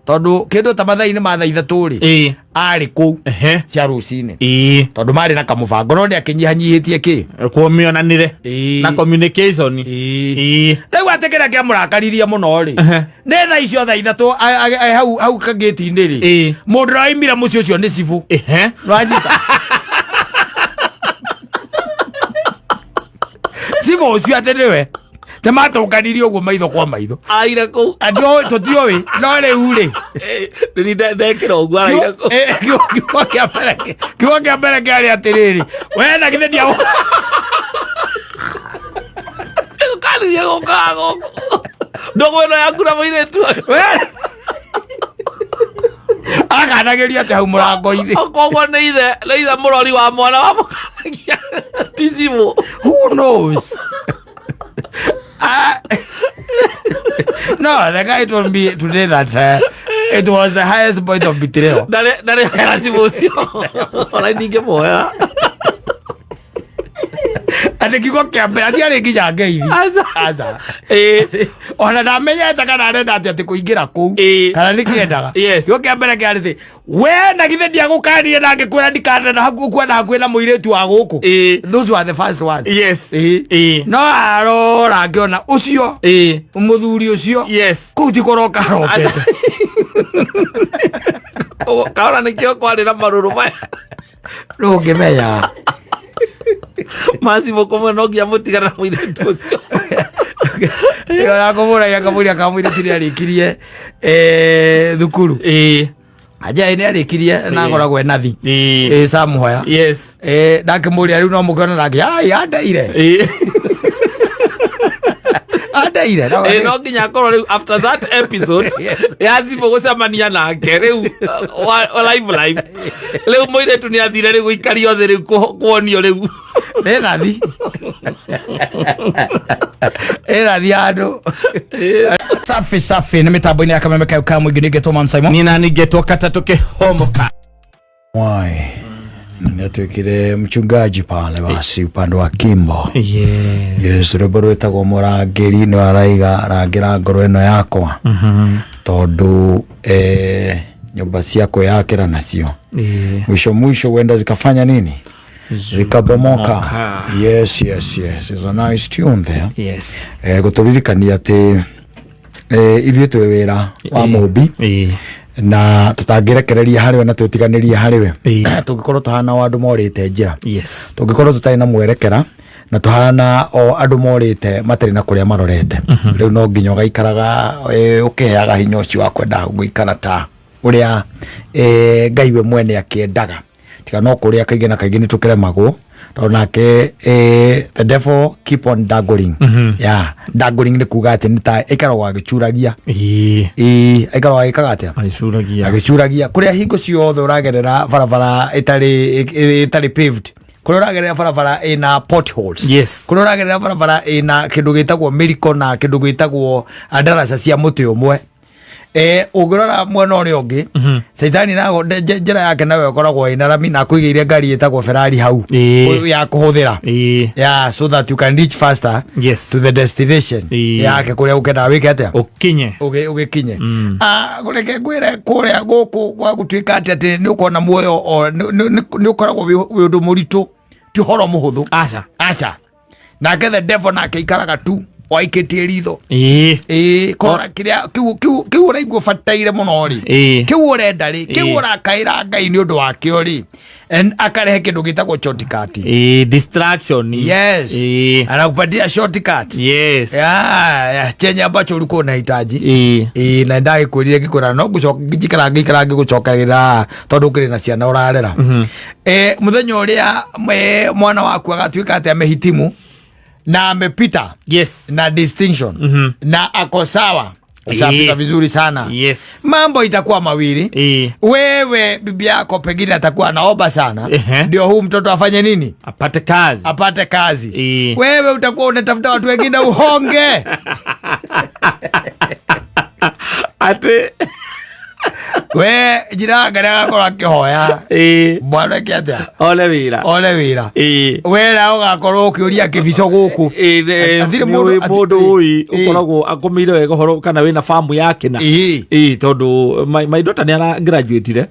tondu kindu ta mathaini ma thaa ithatu ri ari ku cia rucini tondu mari na kamubango no ni akinyihanyihitie ki kuomionanire na communication riu atikira kia murakariria muno ri ni thaa icio thaa ithatu hau kageti-ini ri mundu raimira muci ucio ni cibu rwanyita cibu ucio ati niwe tematukanire uguo maitho kwa maitho aira ku ando tutiowi no riu ri ni ndekira uguo aira ku kiwa kia mbere kiari atiriri we na githe dia ukaririe gukago ndogweno yaku na maire tu akanageria ati hau murango-ini koguo ni ithe murori wa mwana wa mukanagia tizimu who knows. No, the guy told me today that it was the highest point of betrayal. Dale harasimusio. Ona ninge moya. Ati kiko kiambe ati ari nginya hivi. Aza. Ona na menya takana arenda ati kuingira ku. Kana nikiendaga. Kiko kiambe kiari thi. We na githe dia gukania na ngikwira ndikana na haku kwenda hakwina muiretu wa guku. Those were the first ones. Yes. No arora ngiona ucio. Umuthuri ucio. Yes. Kuti koroka rokete. Kaona nikio kwari na maruru maya. Rungimenya. Masi moko no gia mutigana muiretu ucio. Yora komura ya kamuria tiri arikirie thukuru. Aja ni arikirie na ngoragwo enathi. Samuhoya. Yes. Ndakimuria riu no mukona nake ai andaire. Andaire no nginya korwo riu after that episode yazibo gucemania nake riu live riu muiretu ni athire riu ikari othe riu kuonio riu enathi andu safi ni mitambo-ini ya Kameme ka mwingi ningetwo Man Simon ni na ningetwo Katatuke Homoka wai Nĩatuĩkire mchungaji pale basi upande wa Kimbo. Yes, rwĩmbo rwĩtagwo Mũrangĩri nĩ araiga ngoro ĩno yakwa. Tondu nyumba ciako yakĩra nacio. Mwisho wenda zikafanya nini? Zikabomoka. Yes. It's a nice tune there. Yes. Gũtũririkania atĩ ithuĩ twĩ wĩra wa mũmbi. Na tutagirekereria hariwe na tutiganiria hariwe tugikorwo tuhana wa andu morite njira. Yes. Tugikorwo tutai na mwerekera na tuhana o andu morite matari na kuria marorete. Riu no nginyo gaikaraga ukiheaga hinya ucio wa kwenda guikara ta uria Ngai we mwene akiendaga. Tika no kuria kaige na kaige ni tukiremagwo tonake the devil keep on daggling. Daggling ni kuga ati nita ikaragwo agicuragia ikaragwo agikagata agicuragia kuria hingo ciothe uragerera barabara itari paved, kuria uragerera barabara ina potholes. Yes. Kuria uragerera barabara ina kindu gitagwo miracle na kindu gitagwo daraca cia muti umwe. Ugurora mwena uri ungi Saitani nago njira yake nawe ukoragwo ina rami na kuigiire ngari itagwo Ferrari hau ya kuhuthira so that you can reach faster to the destination yake kuria ukenda wike atia ugikinye gureke gwire kuria guku gwa gutuika ati ni ukona muoyo ni ukoragwo wi undu muritu ti horo muhuthu acha na the devil na keikaraga tu waiketie ritho kora kiria kiu uraigwo fataire muno ri kiu urenda ri kiu urakaira Ngai ni undu wakio ri en akarehe kindu gitagwo shortcut distraction. Yes. Anakupatia shortcut. Yes. Chenye ambacho ulikuwa unahitaji na ndai kuria gikora no gucoka gucokagira tondu kiri na ciana urarera muthenya uria mwana waku agatuika ati amehitimu na amepita na distinction na ako sawa Shapita vizuri sana. Yes. Mambo itakuwa mawili. Wewe bibi yako pengine atakuwa anaomba sana. Ndio huu mtoto afanye nini? Apate kazi. Wewe utakuwa unatafuta watu wengine uhonge. we njira ngare agakorwo akihoya mwana kä atä ole wira wera ugakorwo ukiuria kibico guku må ndå å å koragwo akå mä ire wega horo kana wä na famu yake na tondå maindota nä ara graduatire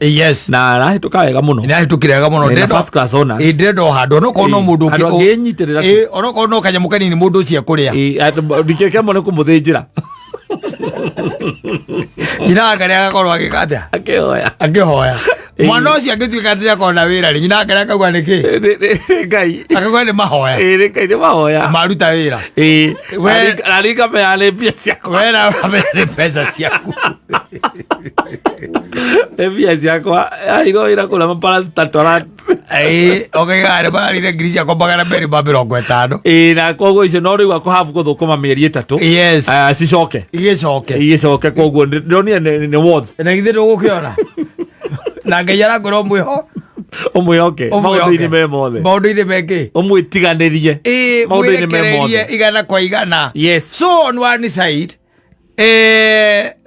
na arahä tå ka wega må no nä ahä tå kire wega må no ndä ndo handå onokorwo no må ndå angä nyitä rä ra onokorwo no kanyamå kanini må ndå å cio ekå rä a ndikä ke mo nä kå må thä njä ra nyina ngare agakorwo agä ka atä akä hoya mwana å cio angä tuä ka atä akorwo na wä ra rä nyina ngare akauga nä kä ngai akauga nä mahoya nä mahoya maruta wä ra naringa meane mbia ciaku wena ũramenya mbeca ciaku mbia ciakwa airwo wĩra kũrĩa maparacetamol ũkaiga nĩ mararire ngiri ciakwa magana merĩ ma mĩrongo ĩtano na koguo icio no rĩu akũhabu gũthũkũma mĩeri ĩtatũ cicoke igĩcoke koguo ndĩronire nĩ worth na githĩ ndũgũkĩona na Ngai arakwĩra ũmwĩho ũmwĩhoke maũndũ-inĩ me mothe maũndũ-inĩ mekĩ ũmwĩtiganĩrie maũndũ-inĩ me mothe igana kwa igana yes so on one side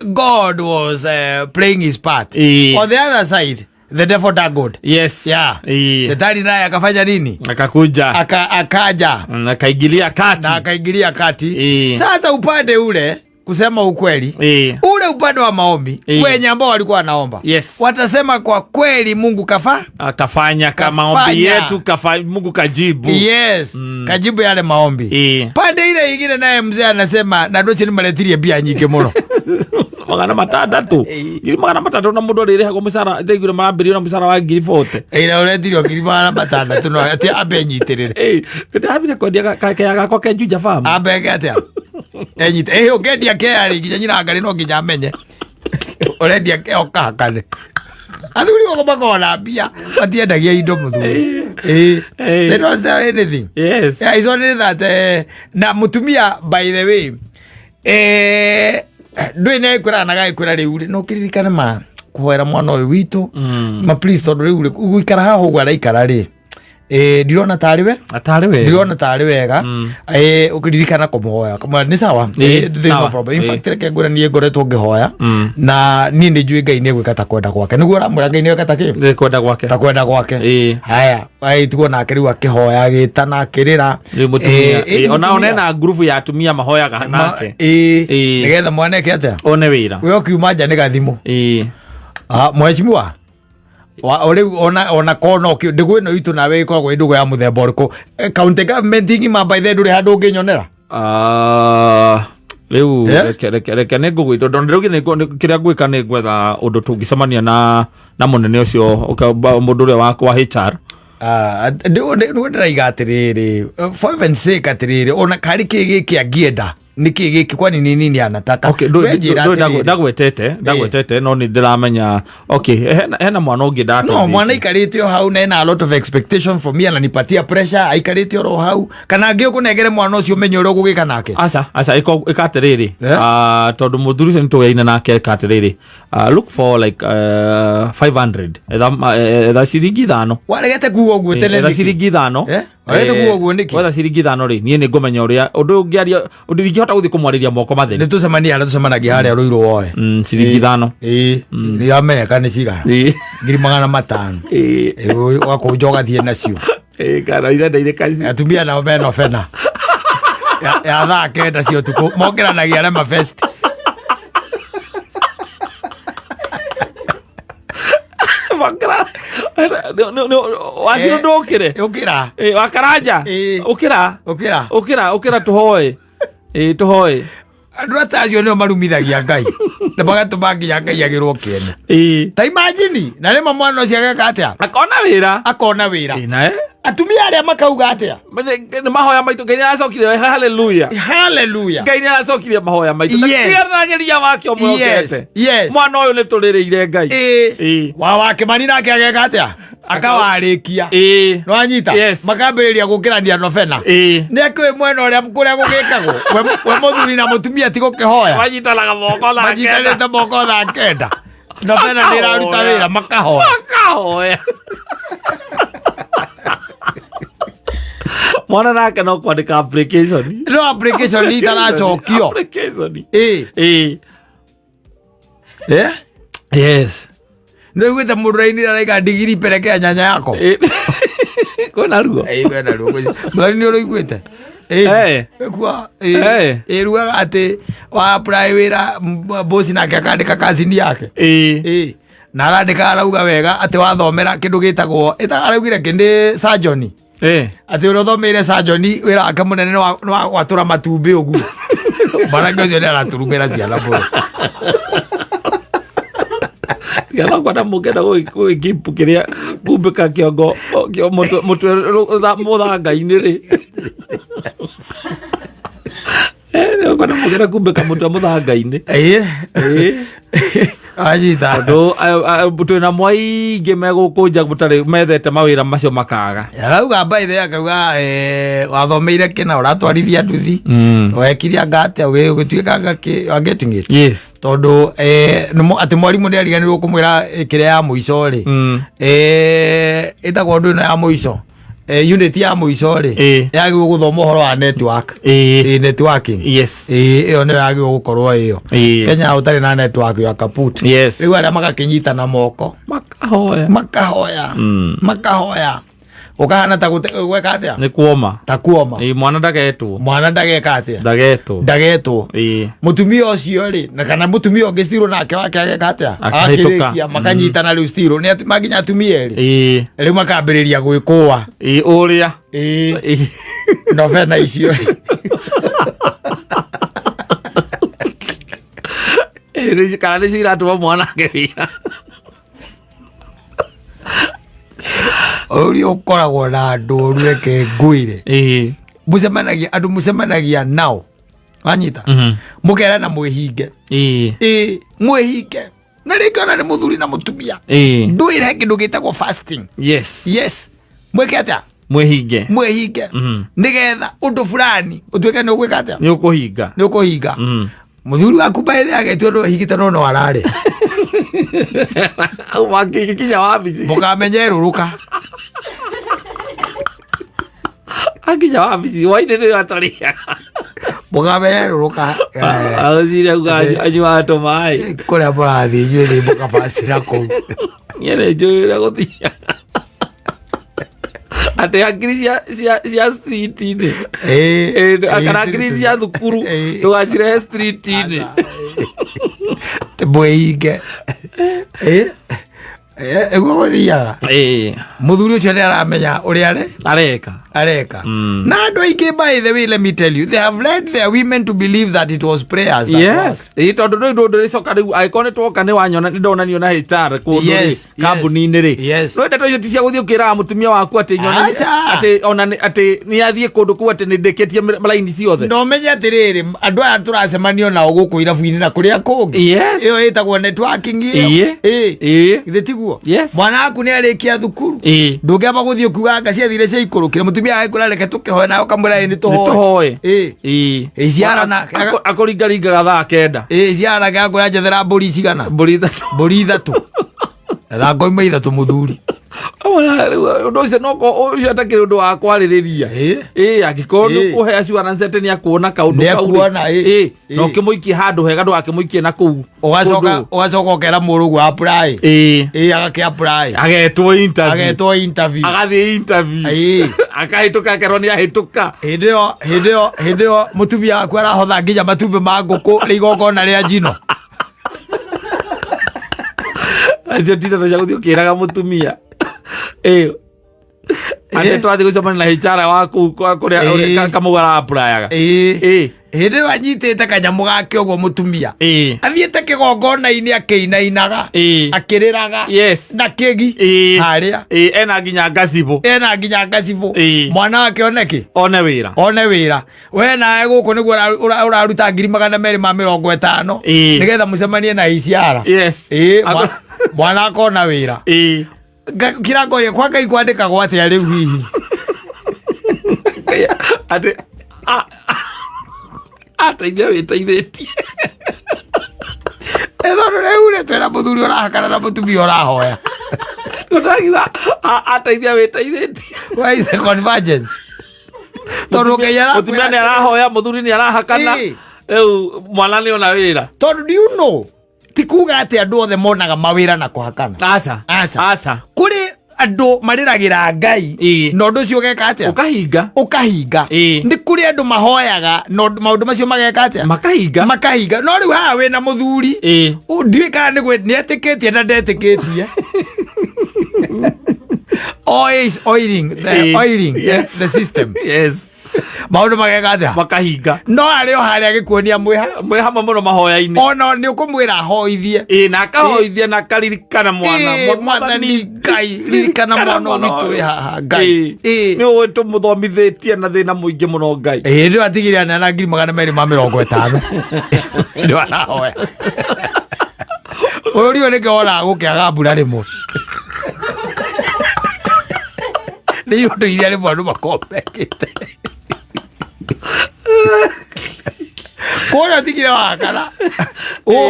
God was playing his part on the other side the devil daggled yes shetani naye akafanya nini akakuja akaja akaingilia kati sasa upande ule kusema ukweli ule upande wa maombi wenye ambao walikuwa wanaomba watasema kwa kweli Mungu akafanya kama maombi yetu Mungu kajibu kajibu yale maombi pande ile nyingine naye mzee anasema na ndoche nimaletirie bia nyingi muno magana matandatu na mundu aririhagwo musara ndeigure marambirio na musara wa 40 ira uretirio ngiri magana matandatu no ati ambe nyitirire ndabire kwendia kaya gako ke Juja Farm ambe atia enyite ukendia keari nginya nyina ngari no nginya amenye urendia ke okakane athuri wako makona mbia matiendagia indo muthuri they don't sell anything it's only that na mutumia by the way ndui ne kuranaga ikura riu no kiririkane ma kuhoera mwana uyu witu ma please tondu riu guikara haha ugu araikara ri ndirona tariwe ndirona tari wega ukiririkana kumuhoya kama ni sawa no problem in fact reke ngura nie ngoretwo ngihoya na nie ndi njui Ngai ni gwika ta kwenda gwake niguo ramura Ngai ni gwika ta ki kwenda gwake haya tuko na kiriu akihoya agitana akirira ona onena group ya atumia mahoyaga nake nigetha mwaneke atia one wira we okiuma nja ni gathimu mheshimiwa ona kono ndigwe no itu nawe ikoragwo ndugo ya muthemba uriku county government ngima by the nduri handu nginyonera riu reke nä ngå gwä to ndå kä rä a ngwä ka nä gwetha å ndå tå ngä cemania na må nene å cio må ndå å rä a wa HR ndä raiga atä rä rä for heaven's sake atä rä rä ona karä kä gä kä angĩenda niki giki kwani nini anataka ndagwetete no ni ndiramenya hena mwana ungi data no mwana ikarite o hau na a lot of expectation from me ananipatia pressure aikarite oro hau kana ngi ukunegere mwana ucio menye uri gugika nake asa ikatiriri tondu muthuri ni tugeine nake ikatiriri look for like 500 etha ciringi 5 waregete kuo gwetele etha ciringi 5 waregete kuo gwo niki etha ciringi 5 ri nie ni ngumenya uria undu ungiaria undu ndingihota guthi kumwariria moko matheri ni tucemania ala tucemanagia haria ruiru woe ciringi 5 ni ameka ni cigara ngiri 500 wako joga thie nacio kana irenda ile kazi atumia nao meno fena ya thaa kenda cio tuku mongeranagia arĩa mafest makara waciro ndukire ukira wakaranja ukira tuhoe tuhoe andå atacio nä o marumithagia Ngai na magatåma nginya Ngai agä rwo kĩene ta imagine na rä mwana å cio ageka atä akona wä ra atumia arĩa makauga atä nĩ mahoya maitũ Ngai nĩ aracokire haleluya Ngai nĩ aracokire mahoya maitũ nagĩria wake ũmwokete mwana ũyũ nĩ tũrĩrĩire Ngai wa Kĩmani nake ageka atä akawarĩkia no anyita makambĩrĩria gũkĩrania novena nĩ akĩũĩ mwena ũrĩa kũrĩa gũgĩkagwo we mũthuri na mũtumia ti gũkĩhoya manyitanaga manyitanĩte moko thaa kenda novena nĩ ĩraruta wĩra makahoya mwana nake no kwandĩka application no application itaracokio yes no gwita muraini araika digiri pelekea nyanya yako kwena ruo kwena ruo muthoni ni uruiguite kwa rugaga ati wa apply wira bosi nake akandika kazini yake na arandika arauga wega ati wathomera kindu gitagwo araugire kindi surgeon ati urothomeire surgeon wira ake munene ni wa gwatura matumbi ugu baranga ucio ni araturumira ciana bro yana kwa mugenda gipu kiria kumbika kiongo kio mutwe muthangai-ini ri kwa mugenda kumbika mutwe muthangai-ini ajita ndo na mwaingi megukunja mutari methete mawira macio makaga arauga mbaithe akauga wathomeire kina uratwarithia nduthi wekiria ngate ugituika ngaki getting it yes tondu ati mwarimu ni ariganirwo kumwira kiria ya muico ri itagwo ndu ino ya muico unit ya muico ri yagirwo guthoma uhoro wa network networking yes iyo ni yagirwo gukorwo iyo Kenya utari na network ya kaput riu aria magakinyita na moko makahoya ukahana ta gweka atia ni kuoma ta kuoma mwana ndageka atia ndagetwo mutumia ucio ri na kana mutumia ungi stiro nake wake ageka atia akirikia makanyitana riu stiro ni maginya atumia ri riu makambiriria gwikua uria novena icio ri kana ni ciratuma mwana ngewira uri ukoragwo na andu reke nguire mucemanagia nao wanyita mukera na mwihinge mwihinge na ringi ona ni muthuri na mutumia ndwire kindu gitagwo fasting yes mweke atia mwihinge nigetha undu fulani utuike ni ugwika atia ni ukuhinga muthuri waku baithe agetwo ndo higite no arare wakikinya wabici mukamenye ruruka akinya wabici waine ni atariaga mukamenye ruruka azire anywa tomai kuria murathi inyuĩ nĩ mũkabacĩra kũu nyene njũĩra gũthia ati akiri cia street-inĩ kana akiri cia thukuru ndũgacirehe street-inĩ mwĩhinge eguo gũthiaga mũthuri ũcio nĩ aramenya ũrĩa areka na andũ aingĩ by the way let me tell you they have led their women to believe that it was prayers tondũ ndũ ndĩcoka rĩu angĩkorwo nĩ twoka nĩ wanyona nĩ ndonanio na HR kũndũ kambuni-inĩ rĩ no ndeto icio ti cia gũthiĩ ũkĩraga mũtumia waku atĩ nyona atĩ nĩ athiĩ kũndũ kũu atĩ nĩ ndĩkĩtie maraini ciothe nomenye atĩrĩrĩ andũ aya tũracemanio nao gũkũ irabu-inĩ na kũrĩa kũngĩ ĩyo ĩtagwo networking githĩ tiguo mwana waku nĩ arĩkia thukuru ndũngĩamba gũthiĩ ũkiuga anga ciathire cia ikũrũkĩre mũtumia agĩkwĩra reke tũkĩhoe nayo kamwĩra nĩ tũhoe ciarana akũringaringaga thaa kenda ciarana gĩakwĩra njethera mbũri cigana mbũri ithatũ thaa ngoima ithatũ mũthuri ũndũ ũcio noko ũcio atakĩrĩ ũndũ wa kwarĩrĩria angĩkorwo nĩ ũkũhe assurance atĩ nĩ akuona kaũndũ kau na ũkĩmũikie handũ hega ndũgakĩmũikie na kũu ũgacoka ũkera mũrũguo apply agakĩ-apply agetwo interview akahĩtũka akerwo nĩ ahĩtũka hĩndĩ ĩyo mũtumia waku arahotha nginya matumbĩ ma ngũkũ rĩ igongona rĩa njino acio tindano cia gũthiĩ ũkĩraga mũtumia atĩ twathiĩ gũcemania na HR waku kũrĩa kamũgũ ara-apply-aga hĩndĩ ĩyo anyitĩte kanyamũ gake ũguo mũtumia athiĩte kĩgongona-inĩ akĩinainaga akĩrĩraga na kĩgi harĩa ena nginya ngacibũ mwana wake oneki one wĩra we nawe gũkũ nĩguo ũraruta 250,000 nĩgetha mũcemanie na HR mwana akona wĩra kĩrangoria kwa Ngai kwandĩkagwo atĩa rĩu hihi atĩ ateithia wĩteithĩtie ethondũ rĩu nĩ twĩra mũthuri ũrahakana na mũtumia ũrahoya ateithia wĩteithĩtie where is the convergence tondũ Ngai mũtumia nĩ arahoya mũthuri nĩ arahakana rĩu mwana nĩ ona wĩra tondũ do you know tikuga ati andu othe monaga mawira na kuhakana. Asa kuri andu mariragira Ngai no ndu cio geka atia ukahinga ndi kuri andu mahoyaga no maundu macio mageka atia makahinga no riu haha wina muthuri ndiwe kana ni etikitie na ndetikitie. Always oiling the system. Yes. Maundu mageka atia makahinga no ario haria gikuonia mwiha muno mahoya-ini ona ni ukumwira hoithie na akahoithia na akaririkana mwathani Ngai ririkana mwana witu wi haha Ngai ni we tumuthomithitie na thina muingi muno Ngai ndio atigire na 250 ndio arahoya urio ni kora gukiaga mbura rimwe ni undu iria rimwe andu makombekite kona tigire wakana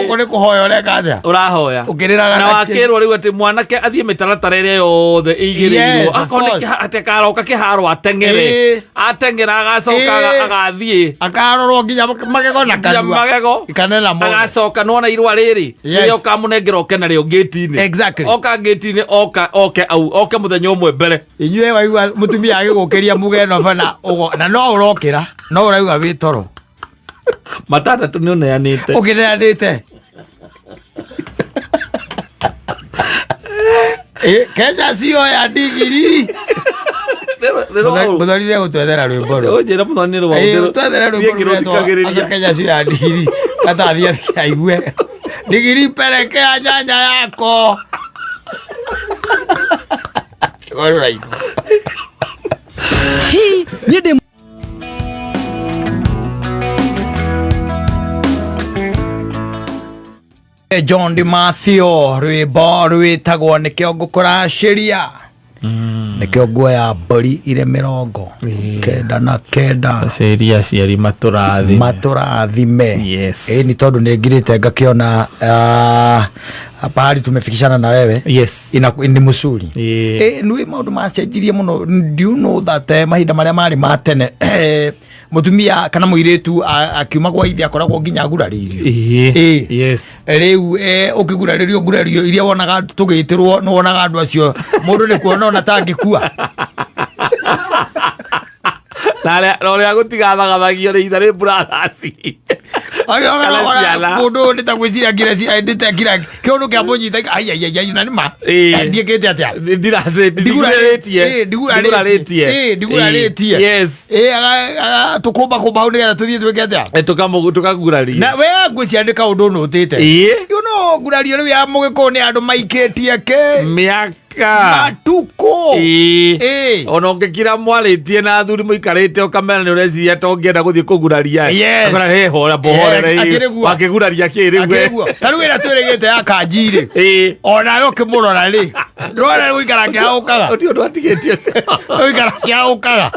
kone kuhoya ureka atia urahoya ukiriraga na wakirwo riu ati mwanake athie mitaratara iria yothe igirirwo akona ati karoka kiharo atengera agacoka agathie akarorwo nginya magego na kanua kanena mo agacoka nona irwa riri rio kamunengera okena rio gate-ini oka gate-ini oke muthenya umwe mbere inyue waigua mutumia agigukiria mugeno bana na no urokira no uraiga wi toro matata ni uneanite ukineanite Kenya sio ya digiri muthoni gutwethera rwimbo ru njira muthoni ru twethera rwimbo ru Kenya sio ya digiri katathia aigue digiri pelekea nyanya yako alright hii ni John Di Mathio rwimbo rwitagwo nikio ngukuraciria nikio nguoya mburi ire 99 ciria ciari maturathime yes ni tondu ningirite ngakiona pahali tumefikishana na wewe yes ni musuri ni maundu macenjirie muno. Do you know that mahinda maria mari matene mutumia kana muiretu akiuma gwa ithi akoragwo nginya nguraririo yes riu ukiguraririo ngurario iria wonaga tugitirwo no wonaga andu acio mundu ni kuona ona tangikua Nale gutigathagathagia ni itha ri burathasi mundu nditagwiciria ngireci ndite ngira kiundu kia munyita ai na nima ndiekete atia ndiguraritie yes tukumba hau nigetha tuthie twike atia tukaguraria na we ngwiciandika undu nutite no ngurario riu ya mugiko ni andu maikitie miaka matuko ona ungikira mwaritie na athuri muikarite ukamena ni ureciria to ngienda guthie kuguraria akora he hora bohorere wakiguraria kiri gwe taru ira twirigite ya kanjiri ona yo kimurora ri rora guikara kiaukaga uti undu atigetie guikara kiaukaga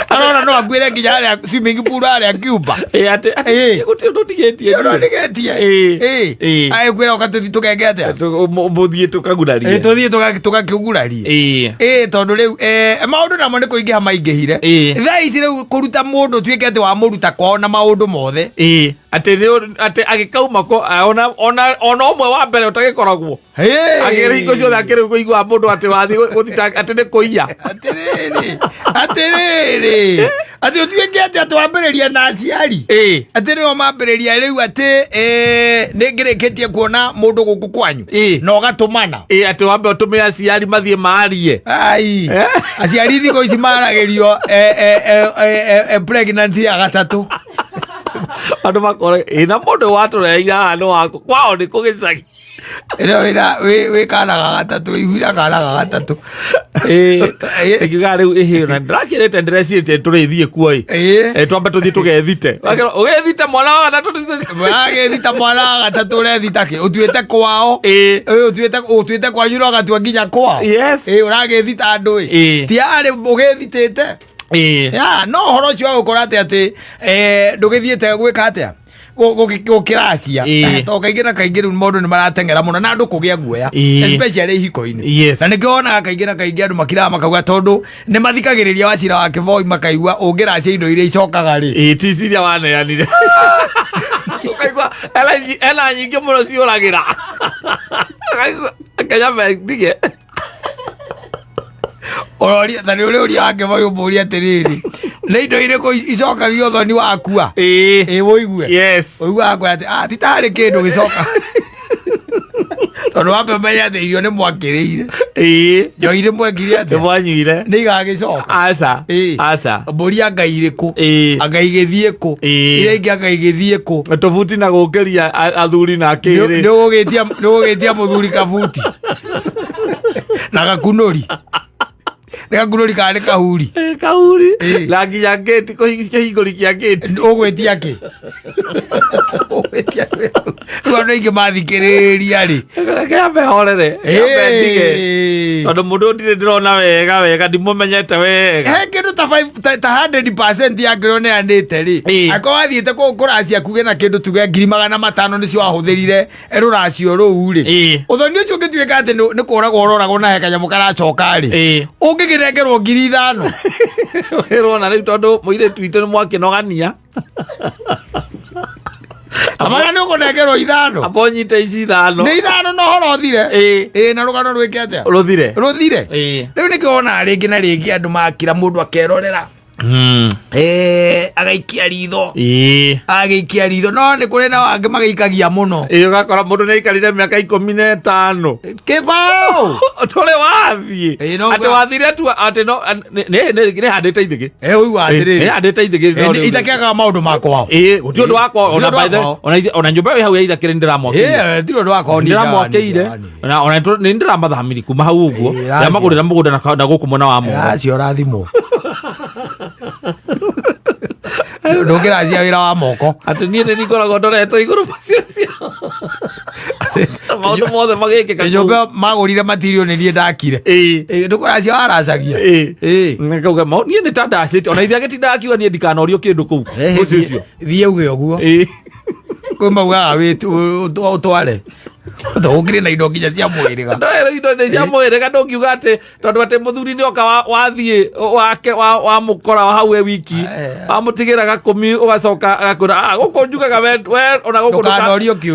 arona no agwire nginya aria swimming pool aria kiumba ate guti undu tigetie ai gwira ukatuthi tukengete muthie tukaguraria tuthie tukakiguraria tondu riu maundu namo ni kuingiha maingihire thaa ici riu kuruta mundu twikete wa muruta kwao na maundu mothe ati agikauma ko ona umwe wa mbere utagikoragwo agiringo ciothe akiri kuigua mundu ati wathi guthita ati ni kuiya atiriri ati utwikete ati wambiriria na aciari ati ni wamambiriria riu ati ningirikitie kuona mundu guku kwanyu na ugatumana ati wambe utume aciari mathie maarie ai aciari thiko ici maragirio pregnant ya gatatu andu makore ina mundu watureira no wako kwao ni kugicagi we kana gatatu ihura kana gatatu ikiga riu na ndrakirete ndrecite turithie kuoi twambe tuthie tugethite ugethite mwana wa gatatu wagethita mwana wa gatatu urethita ki utuite kwao utuite kwanyu no gatua nginya kwao uragethita andu tiari ugethitite no horo ucio wa gukora ati ndugithiete gwika atia gukiracia to kaingĩ na kaingĩ rĩu maũndũ nĩ marateng'era mũno na andũ kũgĩa guoya especially ihiko-inĩ na nĩkĩo wonaga kaingĩ na kaingĩ andũ makiraga makauga tondũ nĩ mathikagĩrĩria Wachira wa Kĩboi makaigua ũngĩracia indo iria icokaga rĩ ti ciria waneanire Ukaigua ela nyingi muno ciuragira. Kenya mendige. Oria tani uria wake bayo muria atiriri. Nä indo irĩkũ icokagio ũthoni wakua woigue yes woigua akwa atĩ titarĩ kĩndũ gĩcoka tondũ wamenya atĩ irio nĩ mwakĩrĩire njohi nĩ mwekire atĩ mwanyuire nĩ igagĩcoka aca mbũri angai irĩkũ angai gĩthiĩ kũ iria ingĩ angai gĩthiĩ kũ tũbuti na gũkĩria athuri na akĩrĩ nĩ ũgũgĩtia mũthuri kabuti na gakunũri nega kunori kale kahuri lagi ya gate ko higori kia gate ogwetia ke ogwetia ndo inge mathikiriria ri kambe horere kambe ndige tondu mundu ndire ndirona wega ndimumenyete wega he kindu ta 100% ya ngiro ne andite ri ako wathiete ku kuracia kuge na kindu tuge 500 nicio wahuthirire eruracio ruu ri uthoni ucio ngituika ati ni kuragwo uroragwo na heka nyamu karacoka ri ungigirengerwo 5,000 erona riu tondu muire twite ni mwakinogania amana no kunegerwo 5 abonyite ici 5 ni 5 no horo thire na rugano rwikete ruthire riu nikiona ringi na ringi andu makira mundu akerorera agaikia ritho no ni kuri na wange magaikagia muno ugakora mundu ni aikarire miaka 15 kibao tole wathie ati wathire tu ati no ne handite ithigi uyu athiriri handite ithigi no itakiaga maundu makwa uti undu wakwa ona by the ona nyumba yo hau ya ithakire ndiramwakire ti undu wakwa ndiramwakire ona ni ndiramathamiri kuma hau uguo ya magurira mugunda na guku mona wa mo acio rathimo ndungiracia wira wa moko ati nie ni ngoragwo ndoretwo iguru macio maundu mothe magikika nyumba magurire material ni nie ndakire ndukuracia waracagia ngauga mau nie ni tandacite ona ithiage tindakiwa nie ndikanorio kindu kuu ucio thie uge uguo kwi maugaga utware ndogire na indo nginya cia mwiriga ndoero indo cia mwiriga ndungiuga ati tondu ati muthuri ni oka wathie wake wa mukora wa hau wiki amutigiraga 10 ugacoka agakura guku njugaga we ona guku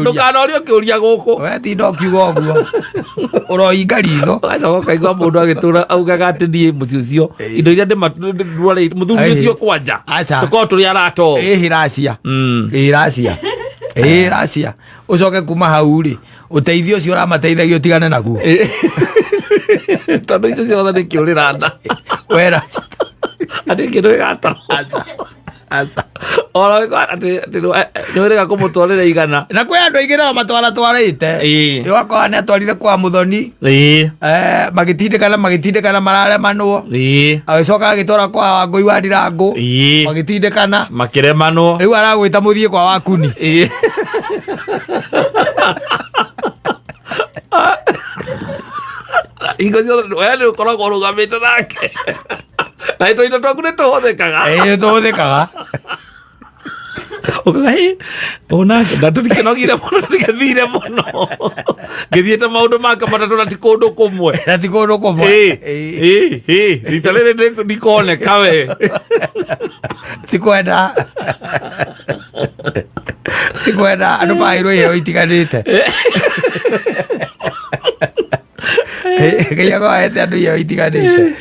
ndukanorio kiuria guku we ti ndo kiuga uguo uroinga ritho ugacoka kaigua mundu agitura augaga ati ndie muci ucio indo iria ndimatuore muthuri ucio kwanja tuko turi arato racia ucoke kuma hau ri uteithio cio ramateithagia utigane naguo tondu icio ciothe ni kiurira nda wera ati kindu gata asa ora ati ndirega kumutwarira igana na kwi andu aingi nao matwaratwarite wakwa ni atwarire kwa muthoni magitindikana mararemanwo agicoka agitwara kwa Wangui wa Ndirangu magitindikana makiremanwo riu aragwita muthie kwa Wakuni ingo cio wele ukoragwo rugamite nake na ito twaku ni tuhuthikaga tuhuthikaga ukai ona ndatukikenogire muno ndikethire muno ngithiete maundu make matatu na ti kundu kumwe rita riri ndikoneka we tikwenda andu mairwo iheo itiganite gaiaga hete andu iheo itiganite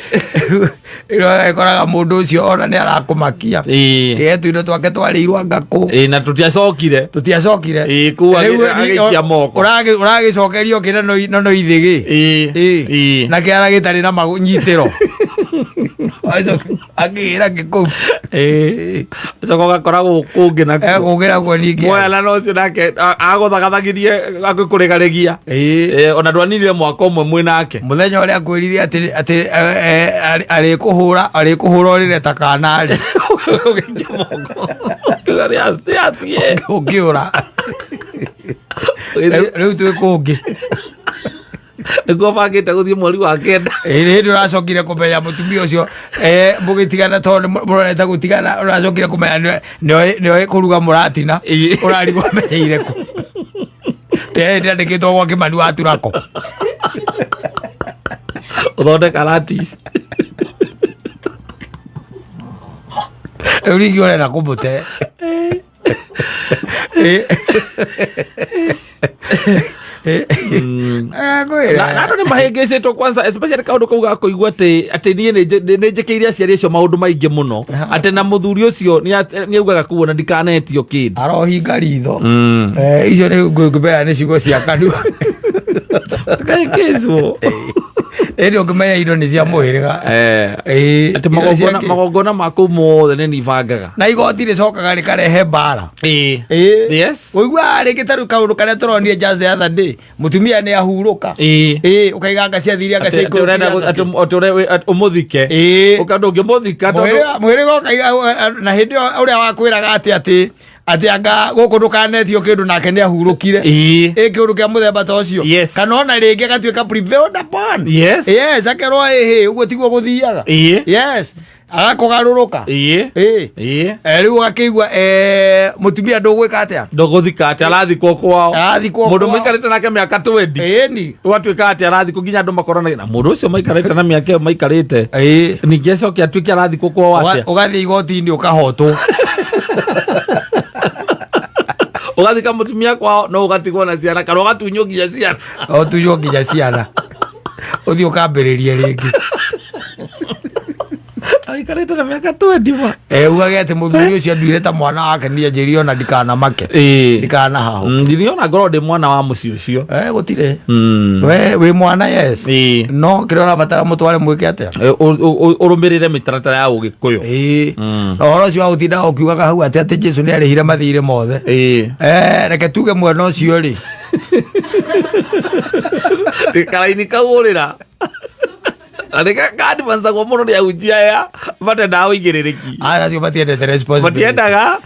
ikoraga mundu ucio ona ni arakumakia getu indo twake twarirwo ngaku na tutiacokire agikia moko uragicokerio kire no ithigi na kiara gitari na magunyitiro agira giku soko gakoragwo kungi na kugira kwa ningi mwana no cio nake aguthagathagirie agikurigaregia ona ndwanire mwaka umwe mwe nake muthenya uria akwirire ati arikuhura urire takanari ugikia moko kugari athie ukiura riu twi kungi niguo bangite guthie mweri wa kenda hindi uracokire kumenya mutumia ucio mugitigana tondu murorete gutigana uracokire kumenya nioe kuruga muratina urarigwo menyeire ku hindi andikitwo gwa Kimani wa Turako uthondeka ratis riu ringi urenda kumute na nä mahängäcätwo kwanza especially kaundu kau gakoigua atä niä nä njäkä ire aciari acio maå ndå maingä må no atä na må thuri å cio nä augaga kuona ndikanetio kä ndå arohinga ritho icio nä ngå mbeya nä ciugo cia kanua kaikäcwo ä å ngä menya indo nä cia mwä rä ga atä magongona ma kå u mothe nä nibangaga na igoti rä cokaga rä karehe mbara å igua rä ngä tarä kaå ndå karä a tå ronire må tumia nä ahurå ka å kaiganga ciathiria å må thike å kandå å ngä må thika mwä rä ga å kaiga na hä ndä ä å å rä a wakwä raga atä anga gå kå ndå kanetio kä ndå nake nä ahurå kire ä kä å ndå kä a må themba ta å cio kana ona rä ngä agatuä ka akerwo ä å guo tiguo gå thiaga agakågarå rå ka rä u gakä igua må tumia ndå gwä ka atä a ndå gå thika atä arathikwo kwao må ndå maikarä te nake mä aka 20 gwatuä ka atä arathikwo nginya andå makoranagia na må ndå å cio maikarä te na mä aka ä yo maikarä te ningä acoke atuä ke arathikwo kwao atä å gathiä igoti-inä å kahotwo ugathika mutumia kwao no ugatigwo na ciana kana ugatunywo nginya ciana tunywo nginya ciana uthio kambiririe ringi aikarite na miaka 20 ugage ati muthuri ucio nduire ta mwana wake ni anjirio na ndikana make ndikana haho ndiriona ngoro ndi mwana wa muci ucio gutire we mwana yes no kire ona batara mutware mwike atia urumirire mitaratara ya ugikuyu oro cio utinda ukiugaga hau ati Jesu ni arihire mathire mothe reke tuge mwana ucio ri tikaraini kaurira areka kandi banzagwo muno ni ahunjia aya bate ndawa igirereki cio batiendete responsibility batiendaga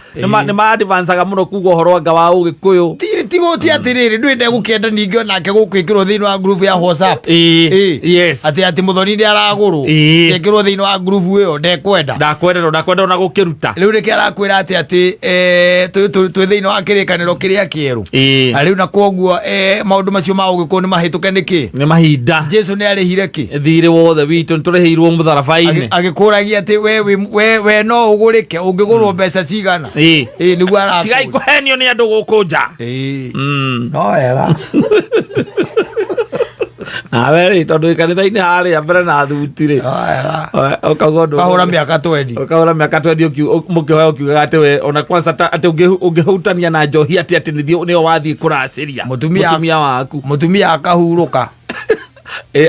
ni ma advanceaga muno kuga uhoro anga wa ugikuyu tigo ti atiriri ndwende gukenda ningi onake gukwikirwo thiini wa group ya WhatsApp yes ati muthoni ni araguru ikirwo thiini wa group iyo ndakwenda ona gukiruta riu niki arakwira ati twi thiini wa kirikaniro kiria kieru riu na koguo maundu macio ma ugikuyu ni mahituke niki ni mahinda Jesu ni arihire ki thire wothe witu ntureheirwo mutharabaini agikuragia ati we no ugurike ungigurwo mbeca cigana niguo ara tigai kuhenio ni andu guku nja no wega nawe ri tondu kanitha-ini haria mbere na thuti-ri ukahura miaka 20 mukihoya ukiugaga ati we ona kwanza ati ungihutania na njohi ati nio wathii kuraciria mutumia waku mutumia akahuruka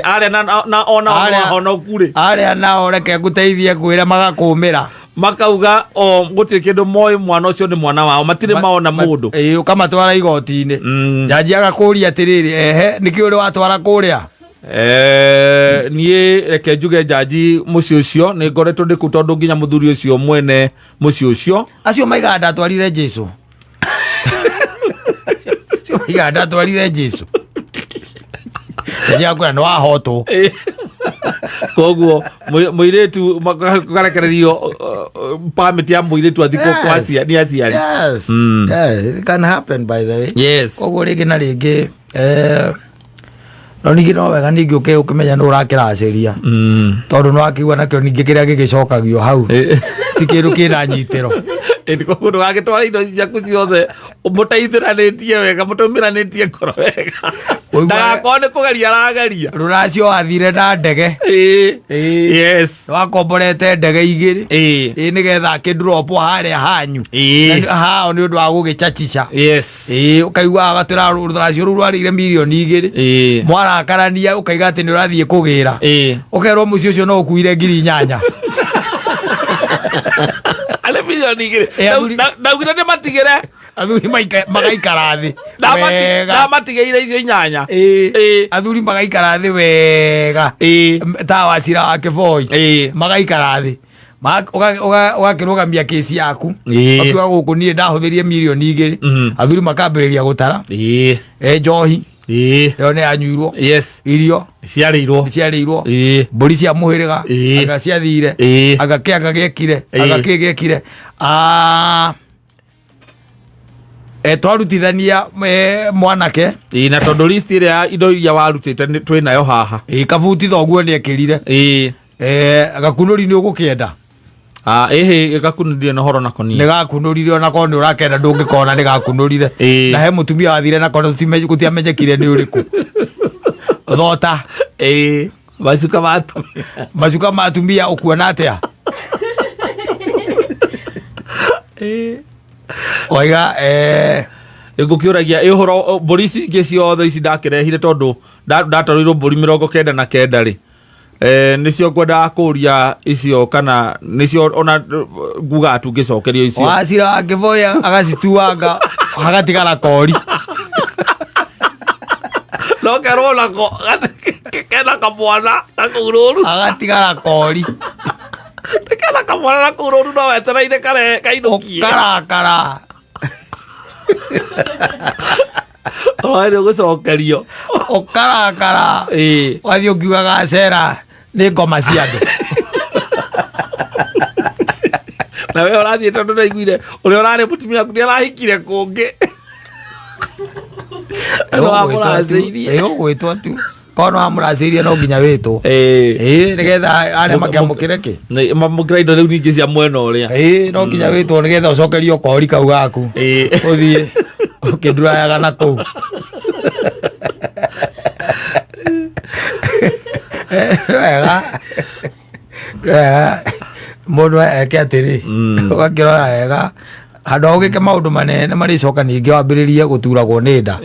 aria na ona ukuri aria nao reke nguteithie kwira magakumira makauga gutiri kindu moyo mwana ucio ni mwana wao matire maona mundu ukamatwara igoti-ini jaji agakuria atiriri niki uri watwara kuria nie reke njuge jaji muci ucio ni ngoretwo ndiku tondu nginya muthuri ucio mwene muci ucio acio maiga ndatwarire Jesu acio maiga ndatwarire Jesu nginya no ahotwo koguo muiretu makarekererio permit ya muiretu athikwo kwacia ni aciari yes it can happen by the way yes koguo ringi na ringi no ningi no wega ningi ukimenya no urakiraciria tondu no akigwa nakio ningi kiria gigicokagio hau ti kindu kina nyitiro koguo ndugagitwara indo ciaku ciothe mutaithiranitie wega mutumiranitie ngoro wega ndagakorwo nĩ kũgeria arageria rũracio athire na ndege yes wakomborete ndege igĩrĩ nĩgetha akĩndrop harĩa hanyu hao nĩ ũndũ wa gũgĩchachica ũkaigua agatwĩra rũracio rũu rwarĩire mirioni 2 mwarakarania ũkaiga atĩ nĩ ũrathiĩ kũgĩra ũkerwo mũciĩ ũcio no ũkuire ngiri 8 ale milioni 2 ndaugire nĩ matigĩre athuri magaikara thĩ ndamatigĩire icio 8 athuri magaikara thĩ wega ta Wachira wa Kĩboi magaikara thĩ ũgakĩrũgamia kĩci yaku akiuga gũkũ niĩ ndahũthĩrie mirioni 2 athuri makambĩrĩria gũtara njohi yo nĩ yanyuirwo irio ciarĩirwo mbũri cia mũhĩrĩga agaciathire agakĩgekire twarutithania mwanake na tondu list ĩrĩa indo iria warutĩte twĩ nayo haha kabuti thoguo nĩ ekĩrire agakunũri nĩ ũgũkĩenda gakunurire na horo nako ni gakunurire na kono urakenda ndungikona ni gakunurire na he mutumia wathire na kono gutiamenyekire ni uriku thota macuka matumia ukuona atia oiga ngukiuragia ihoro polisi ingi ciothe ici ndakirehire tondu ndatorirwo mburi 99 ri nicio ngwenda kuria icio kana nicio ona nguga tungicokerio icio wacira angivoya agacituanga hagatigara kori no kerona ko kena kamwana na kururu agatigara kori kena kamwana na kururu no wetereire kare kainukie kara oire gucokerio okara wathi ungiugaga cera ni ngoma cia andu na we urathie tondu ndaiguire uria urari mutumia aku ni arahikire kungi gwitwo tu kono amuracĩirie no nginya wĩtwo nĩgetha arĩa makĩamũkĩre kĩ mamũkĩra indo rĩu ningĩ cia mwena ũrĩa no nginya wĩtwo nĩgetha ũcokerio kori kau gaku ũthiĩ ũkĩndurayaga na kũu wega mũndũ eke atĩrĩ ũgakĩrora wega handũ ha ũgĩke maũndũ manene marĩcoka ningĩ wambĩrĩrie gũturagwo nĩ nda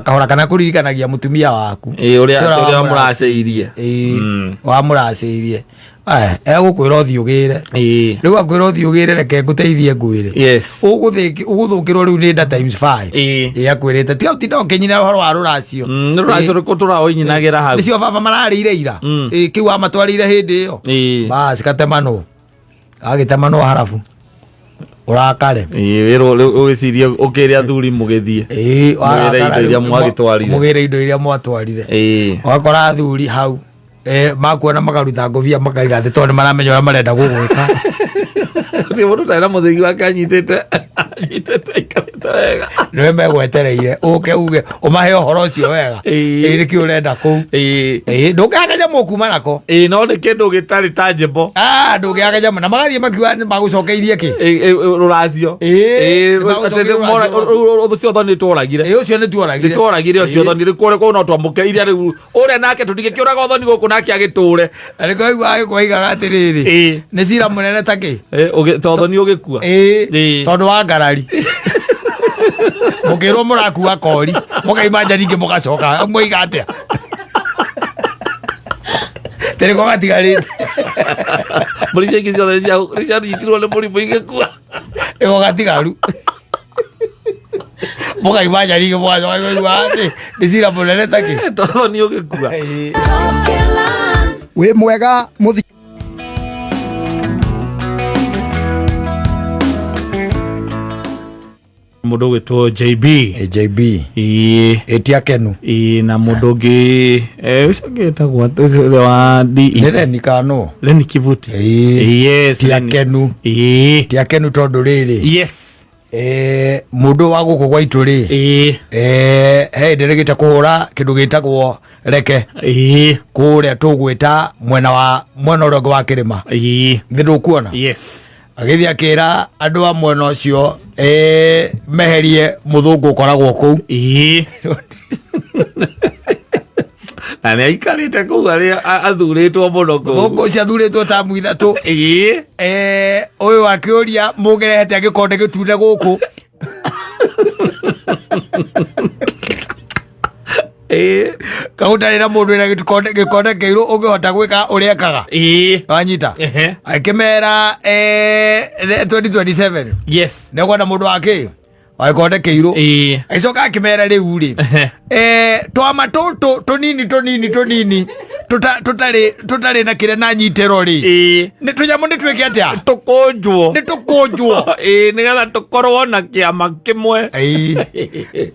kahora kana kũririkanagia mũtumia waku ũrĩa mũracĩirie wamũracĩirie egũkwĩra ũthiĩ ũgĩre rĩu akwĩra ũthiĩ ũgĩre reke ngũteithie ngwĩre ũgũthũkĩrwo rĩu nĩ nda times 5 akwĩrĩte tiga ũtinda ũkĩnyina ũhoro wa rũracio rũracio tũraũnyinagĩra hau nĩcio baba mararĩire ira kĩu wamatwarĩire hĩndĩ ĩyo basi gatemanwo agĩtemanwo harabu urakare ugicirie ukire athuri mugithie mugire indo iria mwatwarire wakora athuri hau makuona magaruta ngobia makaiga thĩ tondũ maramenya ũrĩa marenda gũgwĩka mũndũ taĩra mũthĩgi wake anyitĩte ikarĩte wega nĩwe megwetereire ũke uge ũmahe ũhoro ũcio wega nĩkĩ ũrenda kũu ndũkĩaga nyamũ kuma nako no nĩ kĩndũ gĩtarĩ tangible ndũkĩaga nyamũ na magathiĩ makiuga magũcokeirie kĩ rũracio ũcio thoni tworagire ũcio nĩ tworagire ũcio thoni rĩkũrĩ no twamũkĩire rĩu ũrĩa nake tũtingĩkĩũraga thoni gũkũ nake agĩtũre ariko agĩkwaigaga atĩrĩrĩ nĩ cira mũnene ta kĩ thoni ũgĩkua tondũ wa ngarari mũkĩrwo mũrakua kori mũkaima nja ningĩ mũgacoka mwoiga atĩa tereko gatigarĩte mbũri cia ingĩ ciothe nĩcianyitirwo nĩ mũrimũ igĩkua ĩgo gatigaru mũkaima nja ningĩ mũgacoka atĩ nĩ cira mũnene ta kĩ thoni ũgĩkua wĩ mwega mũthi mũndũ gwĩtwo JB etia kenu na mũndũ ũngĩ ũcio ngĩtagwo ũcio wa nĩ Leni Kano Leni Kivuti tia kenu tondũ rĩrĩ mũndũ wa gũkũ gwitũ rĩ he ndĩrĩgĩte kũhũra kĩndũ gĩtagwo reke kũrĩa tũgwĩta mwena ũrĩa ũngĩ wa kĩrĩma thĩ ndũkuona agĩthiĩ akĩra andũ a mwena ũcio meherie mũthũngũ ũkoragwo kũu na nĩ aikarĩte kũu arĩa athurĩtwo mũno kũu mũthũngũ ũcio athurĩtwo tamu ithatũ ũyũ akĩũria mũngĩrehete gĩkonde gĩtune gũkũ kagutarĩ na mũndũ wĩna gĩkonde kĩirũ ũngĩhota gwĩka ũrĩa ekaga wanyita akĩmera 2027 nĩkwenda mũndũ wakĩ wa gĩkonde kĩirũ agĩcoka akĩmera rĩu rĩ twama tũtũ tũnini tũtarĩ na kĩrĩa na nyitĩro rĩ tũnyamũ nĩ twĩke atĩa tũkũnjwo nĩgetha tũkorwo na kĩama kĩmwe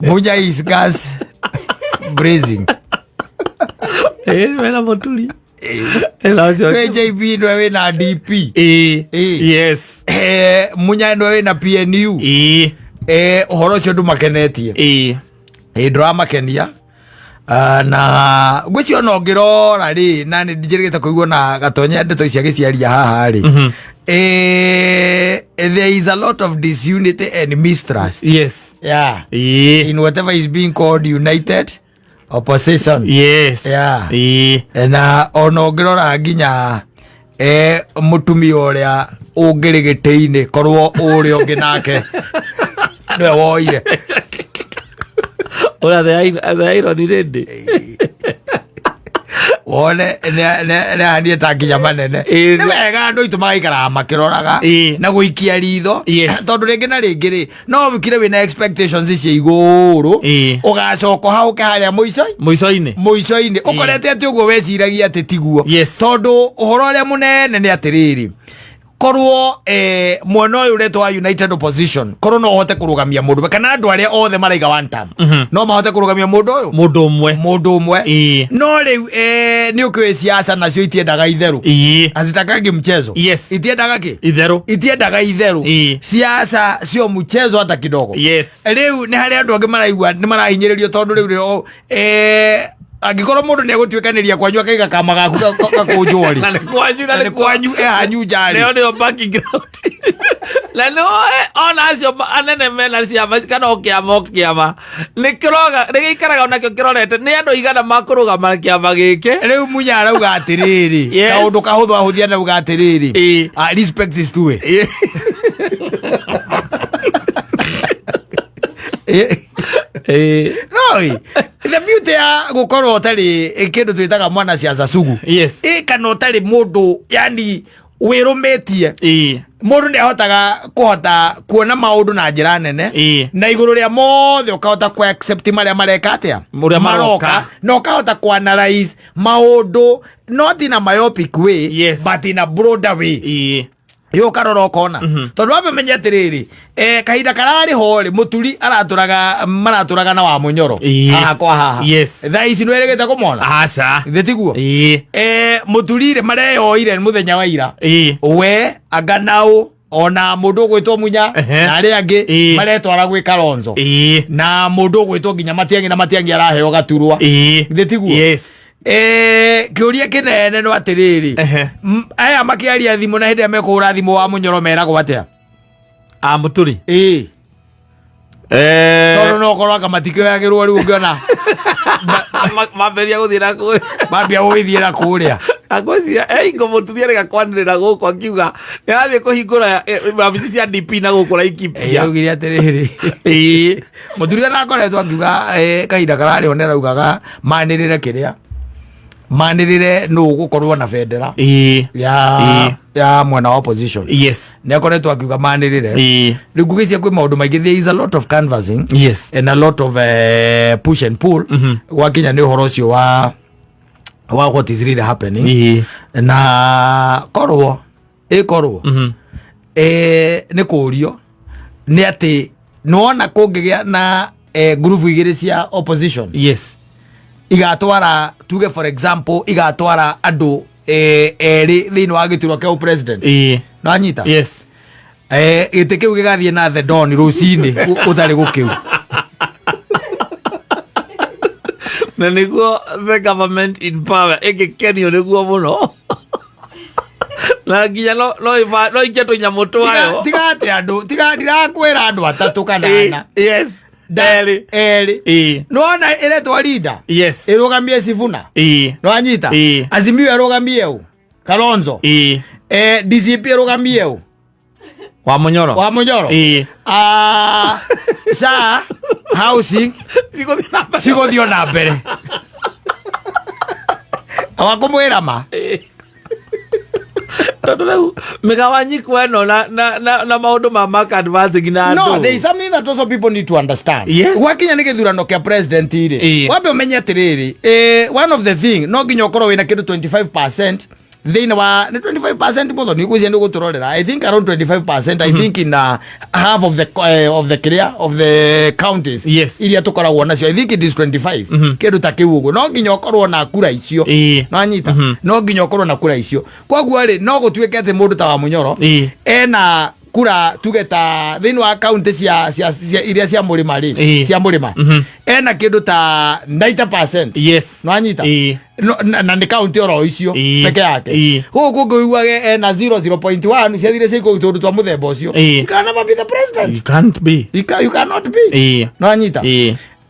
munya is gas blazing wena mũturi JB nĩwe wĩna DP munya nĩwe wĩna PNU ũhoro ũcio ndũmakenetie ndũramakenia na ngwĩcio no ngĩrora rĩ na nĩ njĩrĩgĩte kũigua na gatonya ndeto cia gĩciaria haha rĩ there is a lot of disunity and mistrust. Yes. Yeah. In whatever is being called united opposition. Yes. Yeah. Na onongirora nginya mutumia uria ungirigite-ini korwo uria ungi nake nwe woire ora the irony rindi wone ne hanie tanginya manene ni wega andu itu magaikara makiroraga na guikia ritho tondu ringi na ringi ri no wikire wina expectations cia iguru ugacoka hauke haria muico-ini ukorete ati uguo weciragia ati tiguo tondu uhoro uria munene ni atiriri korwo mwena uyu uretwa united opposition korwo no hote kurugamia mundu kana andu aria othe maraiga one term no mahote kurugamia mundu umwe no riu ni ukiwe siasa nacio itiendaga itheru azitakangi mchezo itiendaga itiendaga itheru siasa sio mchezo hata kidogo riu ni haria andu angi maraigua ni marahinyiririo tondu riu agikorwo mundu ni egutwikaniria kwanyu akaiga kama gaku gakunjori na kwanyu hanyu jari leo background la no ona acio anene mena ciama kana okiama nigiikaraga onakio kirorete ni andu igana makurugama kiama giki riu munya arauga atiriri kaundu kahuthu ahuthia na uga atiriri respect is to it no the beauty ya gukorwo utari kindu twitaga mwana ciaca sugu kana utari mundu yani wirumitie mundu ni ahotaga kuhota kuona maundu na njira nene na iguru ria mothe ukahota ku accept maria mareka atia maroka no ukahota ku analyze maundu not in a myopic way but in a broader way yo karoro kona tondu wamenye atiriri kahinda karari hori muturi maraturaga na wa munyoro haha kwa haha thaa ici nweregete kumona aca thitiguo muturire mareyoire muthenya wa ira we aganau ona mundu gwitwo munya na ari angi maretwara gwi Kalonzo na mundu gwitwo nginya matiangi araheo gaturwa thitiguo kiuria kinene no atiriri aya makiaria thimu na hindi mekura thimu wa munyoro meragwo atia muturi toro no korwa kamatikio yagirwo riu ngiona maberia guthira ku mambia gwithira kuria agocia ingo muturi rega kwanirira guko akiuga ni athie kuhingura wabici cia DP na gukura ikipia yugire atiriri muturi na akoretwo akiuga kahinda karari onera ugaga manirire kiria manirire no gukorwo na federa ya mwena wa opposition ni akoretwo akiuga manirire riu ngugisia kwi maundu maingi there is a lot of canvassing and a lot of push and pull wakinya ni uhoro ucio wa what is really happening na korwo ni kurio ni ati nuona kungigia na group igiri cia opposition igatwara tuge for example igatwara andu eri thiini wa giturwa kia president no anyita gite kiu gigathie na the dawn rucini utari gukiu na niguo the government in power igikenio niguo muno na nginya no ikiatu nyamu twayo tigate andu ndirakwira andu atatu kana ana eri nona iretwa leader irugamie Sifuna no anyita Azimio irugamie u Kalonzo DCP irugamie u wa munyoro sa housing siguthio na mbere awakumwira ma megawanyiko eno na maundu maka advancing na andu no there is something that also people need to understand wakinya ni githurano kia president iri wabe umenye atiriri one of the thing no nginya ukorwo wina kindu 25% thini wa 25% bodo ni kuzi ndo guturorera I think around 25% I think in half of the counties iria tukoragwo nacio I think it is 25 kindu takiugo no nginya ukorwo na kura icio no anyita no nginya ukorwo na kura icio kwaguo ri no gutwike ati mundu ta wa munyoro ena kura tugeta thini wa county cia iria cia murima ri cia murima ena kindu ta 90%. Yes. No anyita na ni county oro icio peke yake huko kuiguage ena 0.1 cia thire ciko tundu twa muthemba ucio. You can never be the president. You can't be. You cannot be. No anyita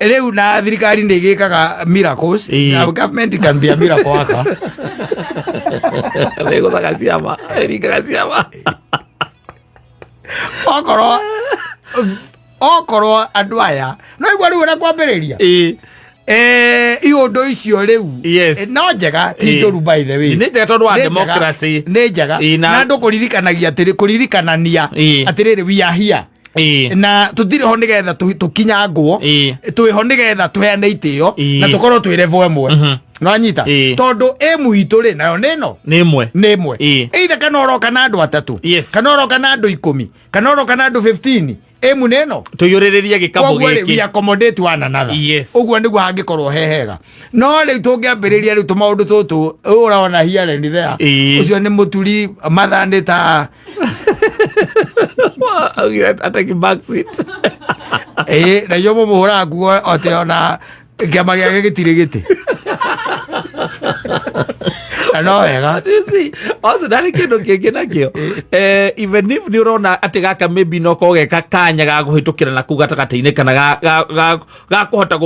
Leu na thirikari ndigikaga miracles. Our government can be a miracle worker. Lego sakasiama, erikasiama. Okoro andu aya no igwa riu na kwambiriria iundu icio riu no njega ti njuru by the way ni njega tondu wa democracy ni njega na andu kuririkanagia kuririkania atiriri we are here na tutire ho nigetha tukinyangwo twiho nigetha tuheane itio na tukorwo twi level emwe no anyita tondu muhitu ri nayo nino ni imwe either kana oroka na andu atatu kana oroka na andu 10 kana oroka na andu 15 emu neno tuyuriririe gikamu giki we accommodate one another uguo niguo hangikorwo hehega no riu tungiambiriria riu tumaundu tutu uraona here ni there ucio ni muturi mathandita ataki back seat na yomo muhura nguo oteona kiama giake gitire giti no wega also ndari kindu kingi nakio even if ni urona ati gaka maybe no kogeka kanya ga guhitukira na kuga takataine kana ga kuhota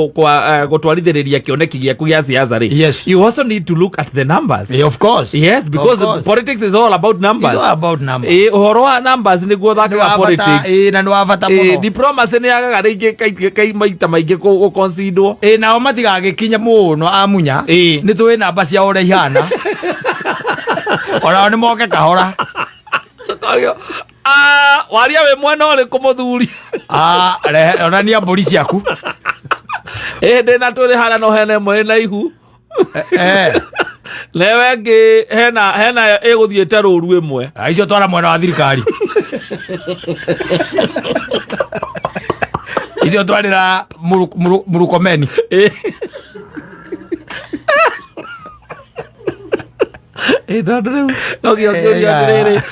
gutwarithiriria kioneki giaku gia siasa ri you also need to look at the numbers. Of course. Yes, because politics is all about numbers. It's all about numbers. Uhoro wa numbers ni guo thaka wa politics na no avata muno diplomacy ni agaga ringi kai maita maingi ku consider nao matigagikinya muno amunya ni tuwe namba cia ore ihana ora ni moke kahora waria we mwana ore kumuthuri ora ni amburi ciaku ndina turi hana no hene mwe na ihu lewe ngi hena iguthiete ruru imwe icio twara mwena wa thirikari icio twarira murukomeni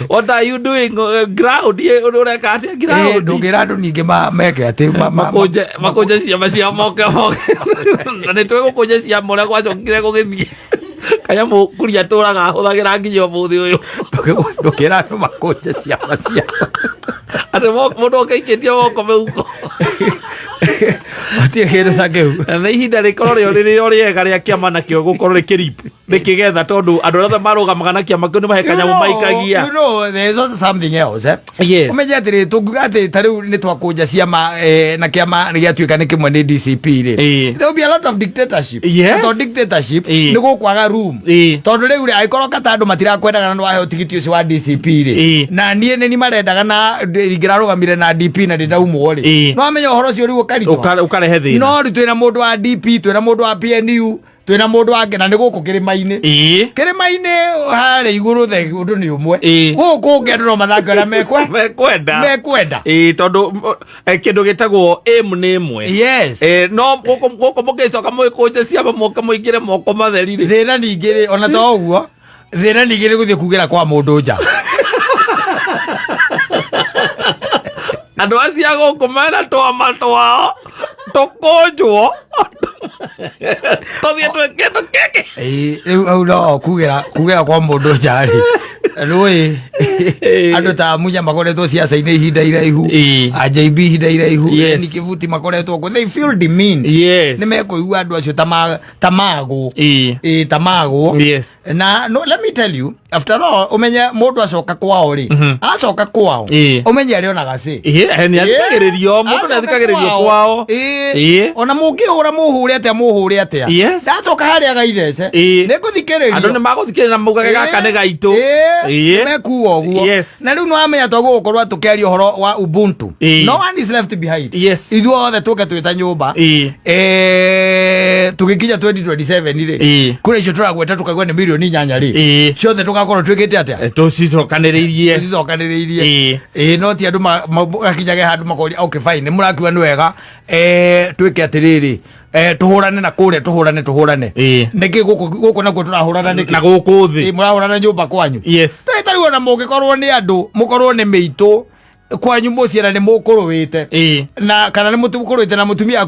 what are you doing ground ureka atia ground ndugira andu ningi meke ati makunje ciama cia moke na ni twe gukunje ciama uria gwacokire gugithie kaya mukuria turaga huthagira nginya umuthi uyu ndukira andu makunje ciama cia ati mundu ukaikitie moko meuko matie kire sakeu na ihinda rikorwo rio riega ria kiama nakio gukorwo rikiripu rikigetha tondu andu othe marugamaga na kiama kiu ni mahekanya mu maikagia you know there is also something else umenye atiri tunguga ati tariu ni twakunja ciama na kiama ni giatuika ni kimwe ni DCP ri there will be a lot of dictatorship to dictatorship ni gukwaga room tondu riu ri aikorwo kata andu matirakwendaga na wahe utigiti ucio wa DCP ri na nie ni marendaga na ngirarugamire na DP na ndaumo ri no amenya uhoro ucio riu ukarehe thina no ri twina mundu wa DP twina mundu wa PNU twina mundu wa ngena ni guku kirimaine hare iguru the undu ni umwe guku ngendu no mathanga na mekwenda tondu kindu gitagwo aim ni imwe no guku mugicoka muikunje ciama moka muingire moko matheri ri thina ningiri ona to uguo thina ningiri guthie kugira kwa mundu nja andu acia guku mena twama twao tukunjwo tothie twekendo keke riu au no kugira kwa mundu nja ri rui andu ta munya makoretwo ciaca-ini ihinda iraihu JB ihinda iraihu ni kivuti makoretwo ko they feel demeaned ni mekuigua andu acio tamago na no let me tell you after all umenye mundu acoka kwao ri acoka kwao umenye arionaga ci ni athikagiririo mundu ni athikagiririo kwao ona mungihura muhure atia ndacoka haria gaithece ni kuthikiririo andu ni maguthikirira mugage gaka ni gaitu mekuwa oguo na riu no amenya to gukorwo tukeria uhoro wa ubuntu no one is left behind ithuothe tuke twita nyumba tugikinya 2027 ri kuri icio turagweta tukagwa ni milioni 8 ri ciothe tugakorwo twikite atia tucicokaniriirie no ti andu makinyage handu makori okay fine murakiwa ni wega twike atiriri tuhurane na kuria tuhurane niki guku nakuo turahurana niki na guku thi murahurana nyumba kwanyu twetariwo na mungikorwo ni andu mukorwo ni miitu kwanyu muciara ni mukuruwite na kana ni mutukuruwite na mutumia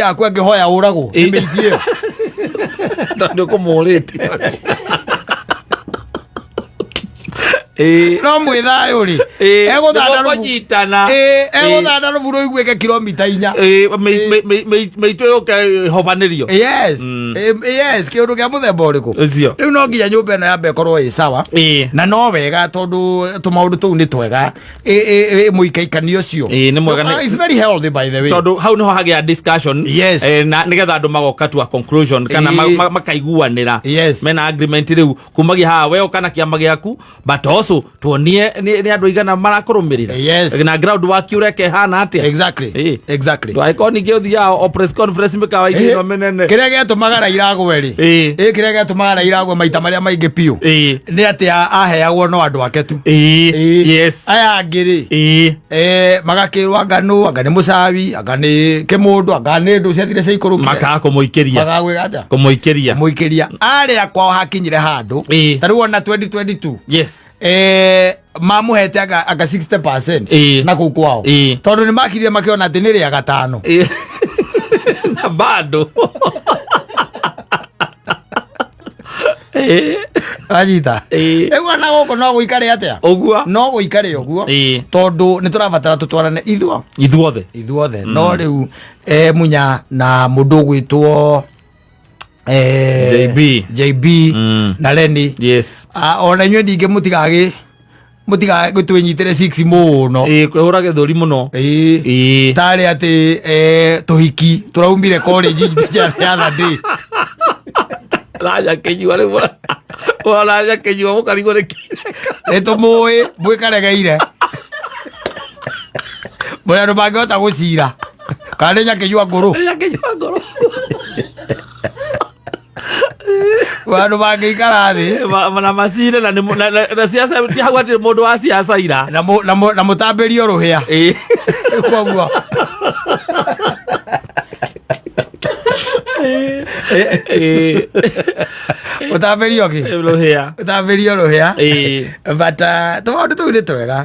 aku angihoya uragwo imeici iyo tondu kumurite no mwithayo ri eguthandana ruburo igweke kilomita 4 meitu yoke hobanirio yes kiundu kia muthemba uriku riu no nginya nyumba ino yambe korwo i sawa na no wega tondu tumaundu tuu ni twega muikaikanio ucio ni mwega it's very healthy by the way tondu hau niho hagia discussion na nigetha andu magoka to a conclusion kana makaiguanira mena agreement riu kumagia ha we kana kiama giaku but also tuonie ni andu igana marakurumirira na ground work ureke hana atia exactly to icon ngeuthia o press conference mikawa igino menene kiria getumagara iragwe ri kiria getumagara iragwe maita maria maingi piu ni atia aheagwo no andu ake tu aya ngiri magakirwa nganu anga ni musawi anga ni kimundu anga ni ndu ciathire cia ikurukia kumuikiria aria kwao hakinyire handu tariu ona 2022 mamuhete aka 60% na kukwao tondu ni makirire makiona ati ni ria gatano na bado ajita egwa na goko no guikare atia ogua no guikare ogua tondu ni turabatara tutwarane ithuothe no riu munya na mundu gwitwo JB na Lenny ona nywe ndinge mutiga gutwinyitire 6 muno kwehura githuri muno tari ati tuhiki turaumire college ya thandi raja kenyua ri wala raja kenyua mukarigo ri eto moe mwikaregeire mwana ndo bagota gucira kare nya kenyua nguru wanu bangeikara thi na masire na siasa ti hagwa ti mundu wa siasa ira na mutamberio ruhia koguo utamberio ki ruhia but tumaundu tu ni twega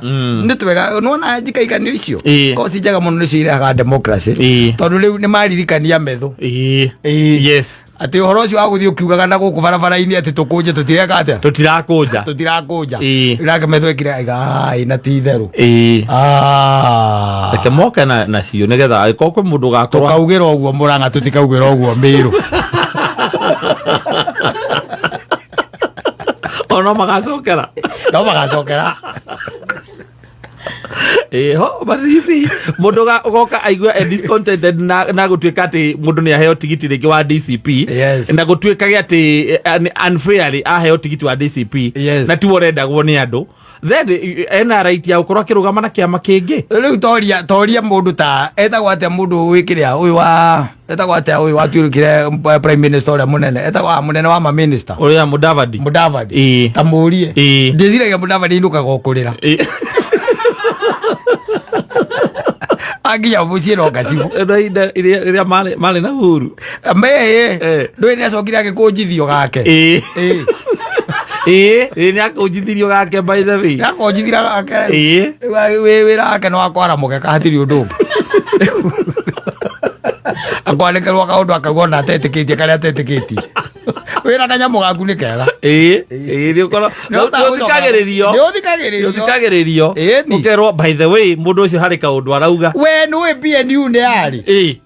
nona njikaikanio icio ko cinjaga muno ni cirehaga democracy tondu riu ni maririkania methu ati uhoro ucio wa guthii ukiugaga na guku barabara-ini ati tukunje tutireka atia tutirakunja irake methu ekire ina ti theru reke moke na cio nigetha agiko kwi mundu gakorwa tukaugira uguo Murang'a tutikaugira uguo Miru no magacokera ho but you see mundu goka aigua discontented na gutwika ati mundu ni aheo tigiti ringi wa DCP na gutwika ati unfairly aheo tigiti wa DCP na tu urendagwo ni andu then ena right ya ukorwa kirugama na kiama kingi riu toria mundu ta etagwo atia mundu wikiria uyu wa etagwo atia uyu watuirukire prime minister uria munene etagwo munene wa ma minister uria Mudavadi tamurie ndiziraga Mudavadi ndukaga ukurira agia mucie no gacibo iria mali na huru ndwe ni acokire agikunjithio gake ni akunjithirio gake by the way akunjithira gake wira wake no akwara mugeka hatiri undu akwanekerwa kaundu akagona atetikitie karia atetikitie wira kanyamu gaku ni kega ni ukora uthikagiririo ukerwo by the way mundu ucio hari kaundu arauga we nui PNU ni ari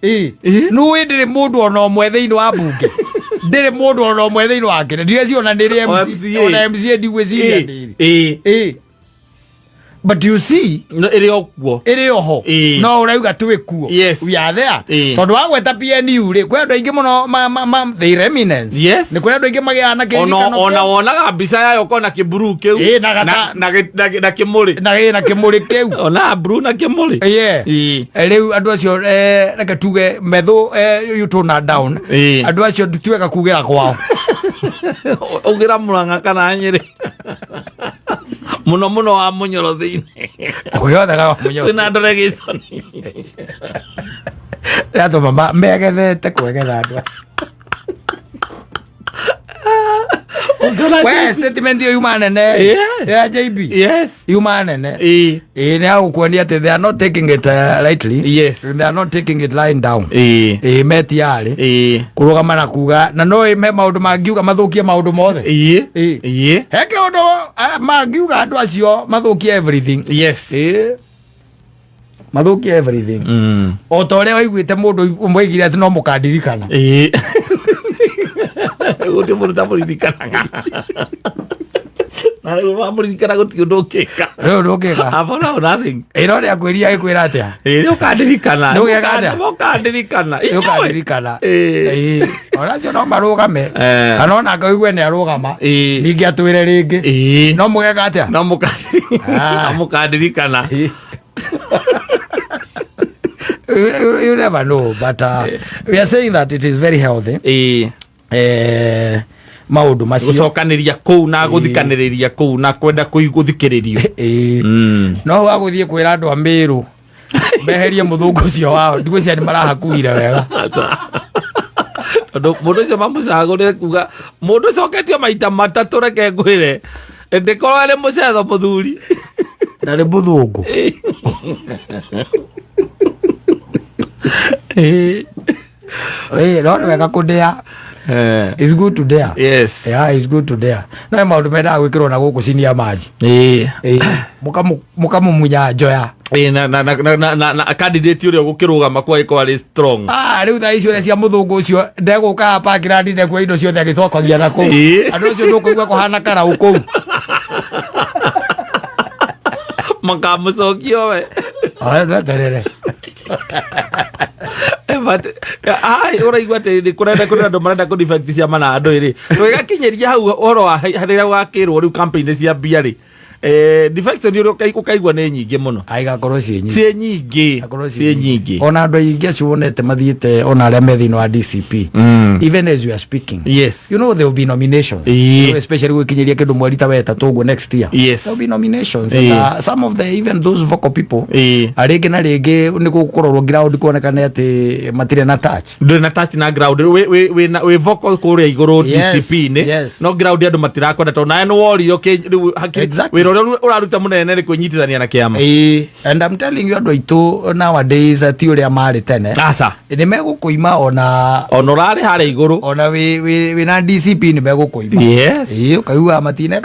nui ndiri mundu ona umwe thiini wa bunge ndiri mundu ona umwe thiini wa kire ndiciona ndiri MCA ndigwiciria ndiri but you see iri oho no urauga tuwe kuo we are there tondu wagweta PNU ri kwe andu aingi muno the remnants ni kwe andu aingi magiana kiririkano ona wonaga mbica yayo kona kiburu kiu na kimuri kiu ona bru na kimuri riu andu acio reke tuge methu you turn down andu acio tuweka kugira kwao ugira Murang'a kana Nyeri muno wa munyoro thiini kuyothaga wa munyoro na delegation rato mama megethete kwegetha andu acio we statement yo yuma nene ya JB yes yuma nene ne agukuonia ati they are not taking it lightly. Yes, they are not taking it lying down. Metiari kurugama na kuga na no me maundu mangiuga mathukie maundu mothe heke undu mangiuga andu acio mathukie everything. Yes, mathukie everything. O ta uria waiguite mundu umwigire ati no mukandirikana uti mundu tamuririkana na rĩu wamũririkana gũtirĩ ũndũ ũngĩka. Rĩu ndũngĩka. Hapana, nothing. Ĩno rĩa kwĩria ĩkwĩra atĩa? Nĩũkandirikana. Ndũgeka atĩa? Nĩũkandirikana. Nĩũkandirikana. Onacio no marũgame. Kana ona ngaigue nĩ arũgama. Ningĩ atwĩre rĩngĩ. No mũgeka atĩa? No mũkandirikana. You never know, but we are saying that it is very healthy. Maundu macio gucokaniria kuu na guthikaniriria kuu na kwenda guthikiririo no waguthie kwira andu a Miru beherie muthungu cio wao ndigwicia ni marahakuire wega mundu cio mamucagurire kuga mundu coketio maita matatu reke ngwire ndikorwo ni mucetho muthuri na ni muthungu no wega kundea. It's good to dare. Yes. Yeah, it's good to dare. No maundu menda gwikirwo na guku cinia maji. Mukamunya njoya. Na candidate uria gukirugama kwa iko ari strong. Riu tha icio cia muthungu ucio ndeguka hapa kirandi ne kwa indo ciothe agicokagia na ku. Andu ucio ndukuigua kuhana kara uku. Makamucokio we. Terere. But uraigua ati kurenda andu marenda ku defect cia mana andu iri twigakinyeria hau oro harira wakirwo riu campaign cia biari defect ni uri ukaigua ni nyingi muno aigakorwo ci nyingi ona andu aingi acionete mathiete ona aria me thini wa DCP even as we are speaking. Yes, you know there will be nominations, especially gukinyeria kindu mweri ta wetatu uguo next year. Yes, there will be nominations and some of the even those vocal people aringi na ringi ni gukorwo ground kuonekana ati matire na touch na ground we vocal kuria iguru DCP ni no ground andu matirakwenda to na no wori okay we uraruta munene ri kunyitithania na kiama. And I'm telling you andu aitu nowadays ti uria mari tene asa ni megukuima ona rari hare iguru ona we na DCP ni megukuima. Yes, ukaigua matina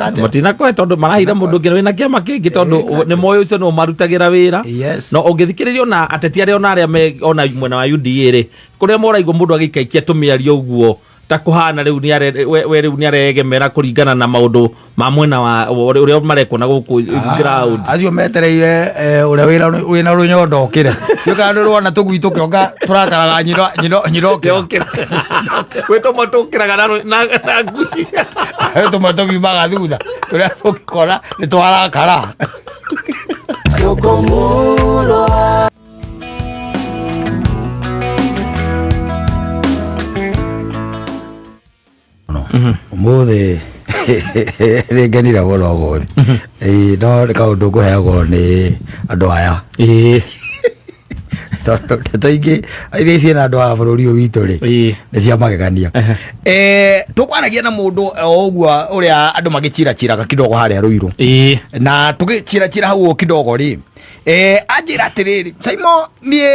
kwa tondu marahira mundu ngira wina kiama kingi tondu ni moyo ucio no marutagira wira. Yes, no ungithikiririo na ateti aria ona aria me ona mwena wa UDA ri kuria moraigwo mundu agikaikia tumiario uguo ta kuhana riu ni riu ni aregemera kuringana na maundu ma mwena wa uria marekwo na guku ground acio metereire uria wina runyondo okire yuka ndu rwona tugwitu kionga turakaraga nyiro okire weto matukiraga na ngui weto matobimaga thutha turia tukikora ni twarakara sokomuro umuthi ringenira muno umuthi no kaundu nguheagwo ni andu aya tondu ndeto ingi iria ciina andu a bururi uyu witu ri ni cia magegania. Tukwaragia na mundu o uguo uria andu magichirachiraga kidogo haria Ruiru na tugichirachira hau kidogo ri anjira atiriri Saimo nie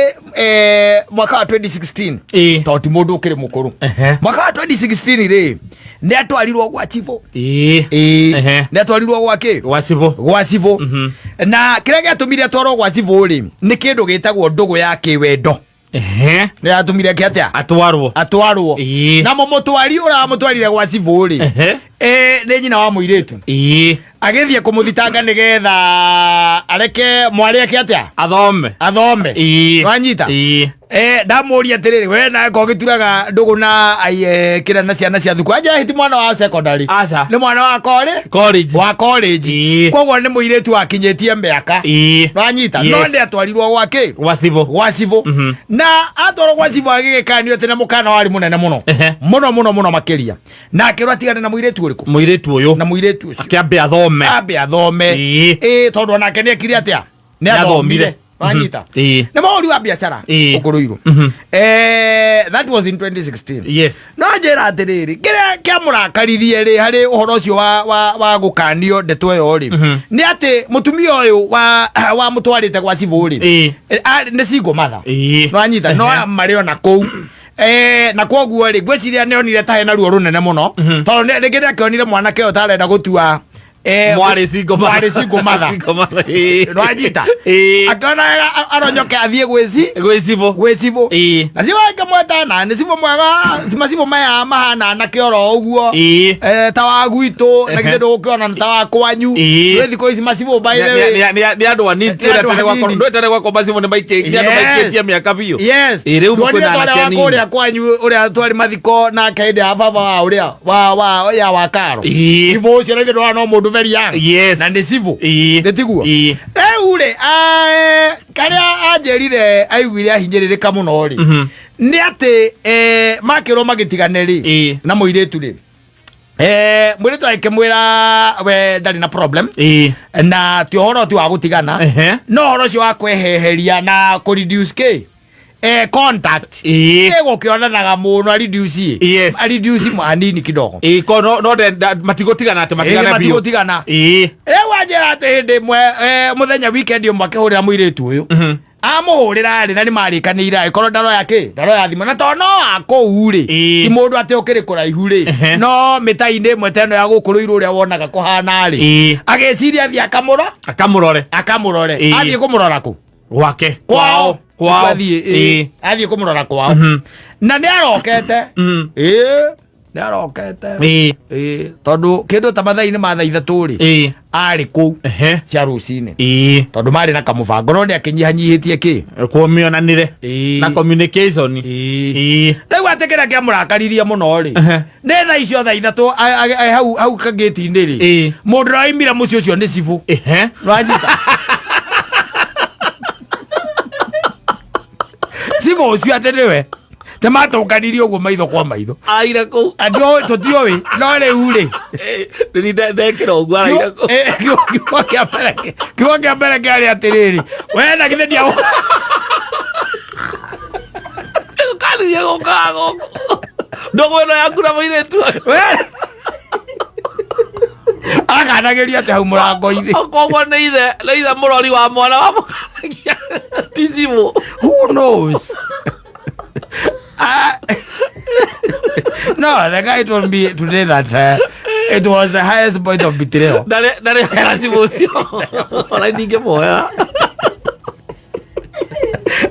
mwaka wa 2016 toti mundu ukiri mukuru mwaka wa 2016 ri ni atwarirwo gwa chivo ni atwarirwo gwake gwa chivo na kiria giatumire atwarwo gwa chivo ri ni kindu gitagwo ndugu ya kiwendo ni atumire kiatia atwarwo na mumutwari ura mutwarire gwa chivo ri ni nyina wa muiretu agithie kumuthitanga nigetha areke mwari ake atia athome wanyita ndamuria atiriri we na ko gituraga ndugu na kira na ciana cia thuku aja hiti mwana wa secondary ni mwana wa college koguo ni muiretu akinyetie miaka wanyita no ndi atwarirwo gwake gwasivo na atwarwo gwasivo agigikanio tena mukana wari munene muno makiria na akirwa tigana na muiretu uriku muiretu uyu na muiretu ucio akiambe athome tondu onake ni akiri atia ni athomire wanyita na mauri wa biashara ukuruiru that was in 2016 yes no njira atiriri kire kiamurakaririe ri hari uhoro ucio wa gukanio ndeto yo ri ni ati mutumia uyu wa mutwarite kwa civuri ni single mother no anyita no mario na kou na kwoguo ri gwiciria neonire tahe na ruo runene muno tondu ndigire akionire mwanake uyu tarenda gutua mwari single mother rwajita akona aronyoke athie gwicibo na siwaike mwetana ni sibo mwega simasibo maya mahana na kioro uguo ta wa gwitu na githe ndukiona ta wa kwanyu wethi ko simasibo by the way ni andu aniti tere gwako masibo ni maikitie miaka biu riu kwina anake kuria kwanyu uria twari mathiko na kaide ababa wa uria wa karo ivo cio rege no mundu very young na ndi sivu ndetigua ure karia ajerire aiguire ahinyiririka muno ri ni ati makiro magitigane ri na muiretu ri muiretu aikemwira we ndari na problem na ti horo ti wa gutigana no horo cio wa kweheheria na ku reduce ke contact ego kionanaga muno reduce manini kidogo ko no matigotigana ate matigana bio matigotigana wajera ate hinde mwe muthenya weekend yo makihurira muiretu uyu amuhurira ri na ni marikanira ikoro ndaro yake ndaro ya thimo na tono akouri ti mundu ate ukiri kuraihu ri no mitainde mweteno ya gukuruiru uria wonaga kuhana ri ageciria thia akamurore athie kumurora ku wake kwao athie kumurora kwao na ni arokete tondu kindu ta mathaini matha ithatu ri ari ku cia rucini tondu mari na kamubango no ni akinyihanyihitie ki kumionanire na communication riu atekera kiamurakaririe muno ri ni tha icio tha ithatu hau kagiti-ini ri mundu raimira muci ucio ni cibu rwanyita sigo ucio ateniwe tematoukanirie uguo maitho kwa maitho aira ku ando tutiowi no riu ri ni ndekira uguo aira ku kiwa kia mbere kiari atiriri we na githe ndia ukanirie gukago ndogo ino yaku na muiretu akanageria ati hau murango-ini koguo ni ithe murori wa mwana wa mukanagia tizimu who knows no, the guy told me today that it was the highest point of betrayal. Dare harasimu sio. Wala ninge moya.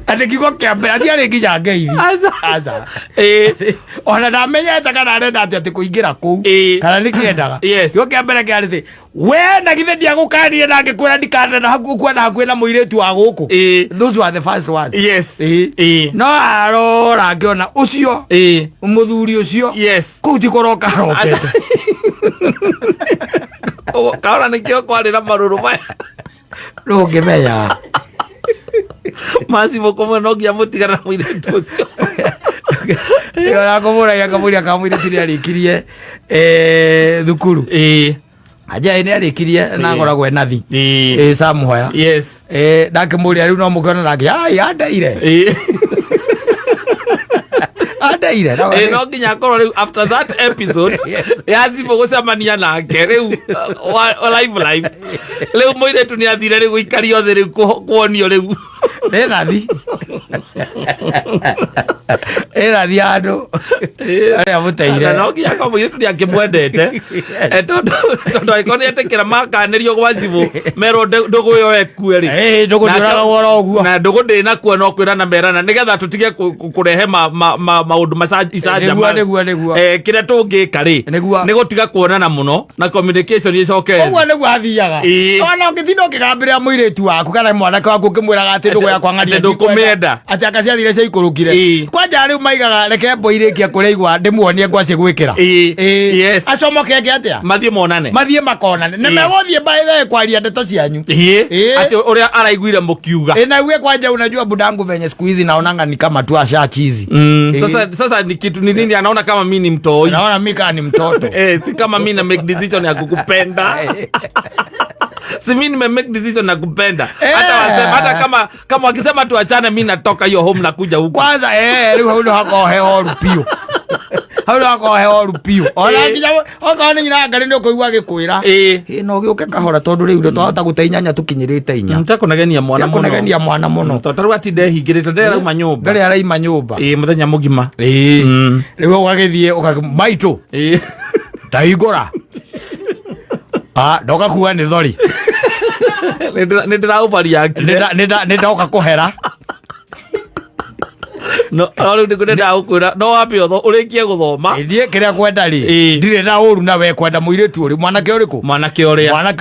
Ate kiko kiambe ati ari kijage hivi. Aza. Ona na menya takana arenda ati kuingira ku. Kana nikiendaga. Kiko kiambe kiarite. We na githe dia gukania na ngikwira ndikana na haku kwenda hakwina muiretu wa guku. Those were the first ones. Yes. No arora ngiona ucio. Umuthuri ucio. Yes. Kuti koroka rokete. Kaona nikio kwari na maruru maya. Rungimenya. Masi moko no gia mutigana muiretu ucio. Yora komura kamuri kamuri arikirie thukuru. Aja ine arikirie na ngoragwo enathi Samuhoya. Yes. Ndakimuria riu no mukona nake ai andeire. Andeire no nginya korwo riu after that episode yazibo gucemania nake riu live riu muiretu ni athire riu guikaria othe riu kuonio riu nenathi erathi andu aria muteire no nginya korwo muiretu ni akimwendete tondu aikoni etekera makanirio gwa zibo mero ndugu yo ekue ri ndugu ndiraga wora uguo na ndugu ndina kuo no kwira na merana nigetha tutige kurehe maundu macaja kiria tungika ri ni gutiga kuonana muno na communication icoke uguo niguo athiaga ona ngithindo ngigambira muiretu waku kana mwanake waku ukimwiraga ati ndugu yakwa ngaria ndukumenda ati akaciathire cia ikurukire kwanja riu maigaga reke mboirikia kureigwa ndimuonie ngwaci gwikira acomokenge atia mathie monane mathie makonane na megothie baitha kwaria ndeto cianyu ati uria araiguire mukiuga na uwe kwanja unajua budangu venye siku hizi naonanga ni kama tu ashachizi sasa ni kitu ni nini anaona kama mimi ni mtoi naona mimi kama ni mtoto si kama mimi na make decision ya kukupenda Si mimi nime make decision na kupenda. Hata wasema hata kama wakisema tuachane mimi natoka hiyo home na kuja huko. Kwanza leo ndo hako heo rupio. Hau hako heo rupio. Ona nginya okone nyina ngari ndo kuigwa gikwira. No gioke kahora tondu riu ndo twahota guteinyanya tukinyirite inya. Ntakunagenia mwana muno. Ntakunagenia mwana muno. Totaru ati ndehingirite nderauma nyumba. Ndari araima nyumba. Muthenya mugima. Riu ugagithie maitu. Taigora. Ndoka kuwa ni thori. Nindira ubaria akire. Ndoka kuhera. No ndikunda ukwira no wapi otho urikie guthoma ndie kiria kwenda ri ndire na uru na we kwenda muiritu uri mwanake uriku mwanake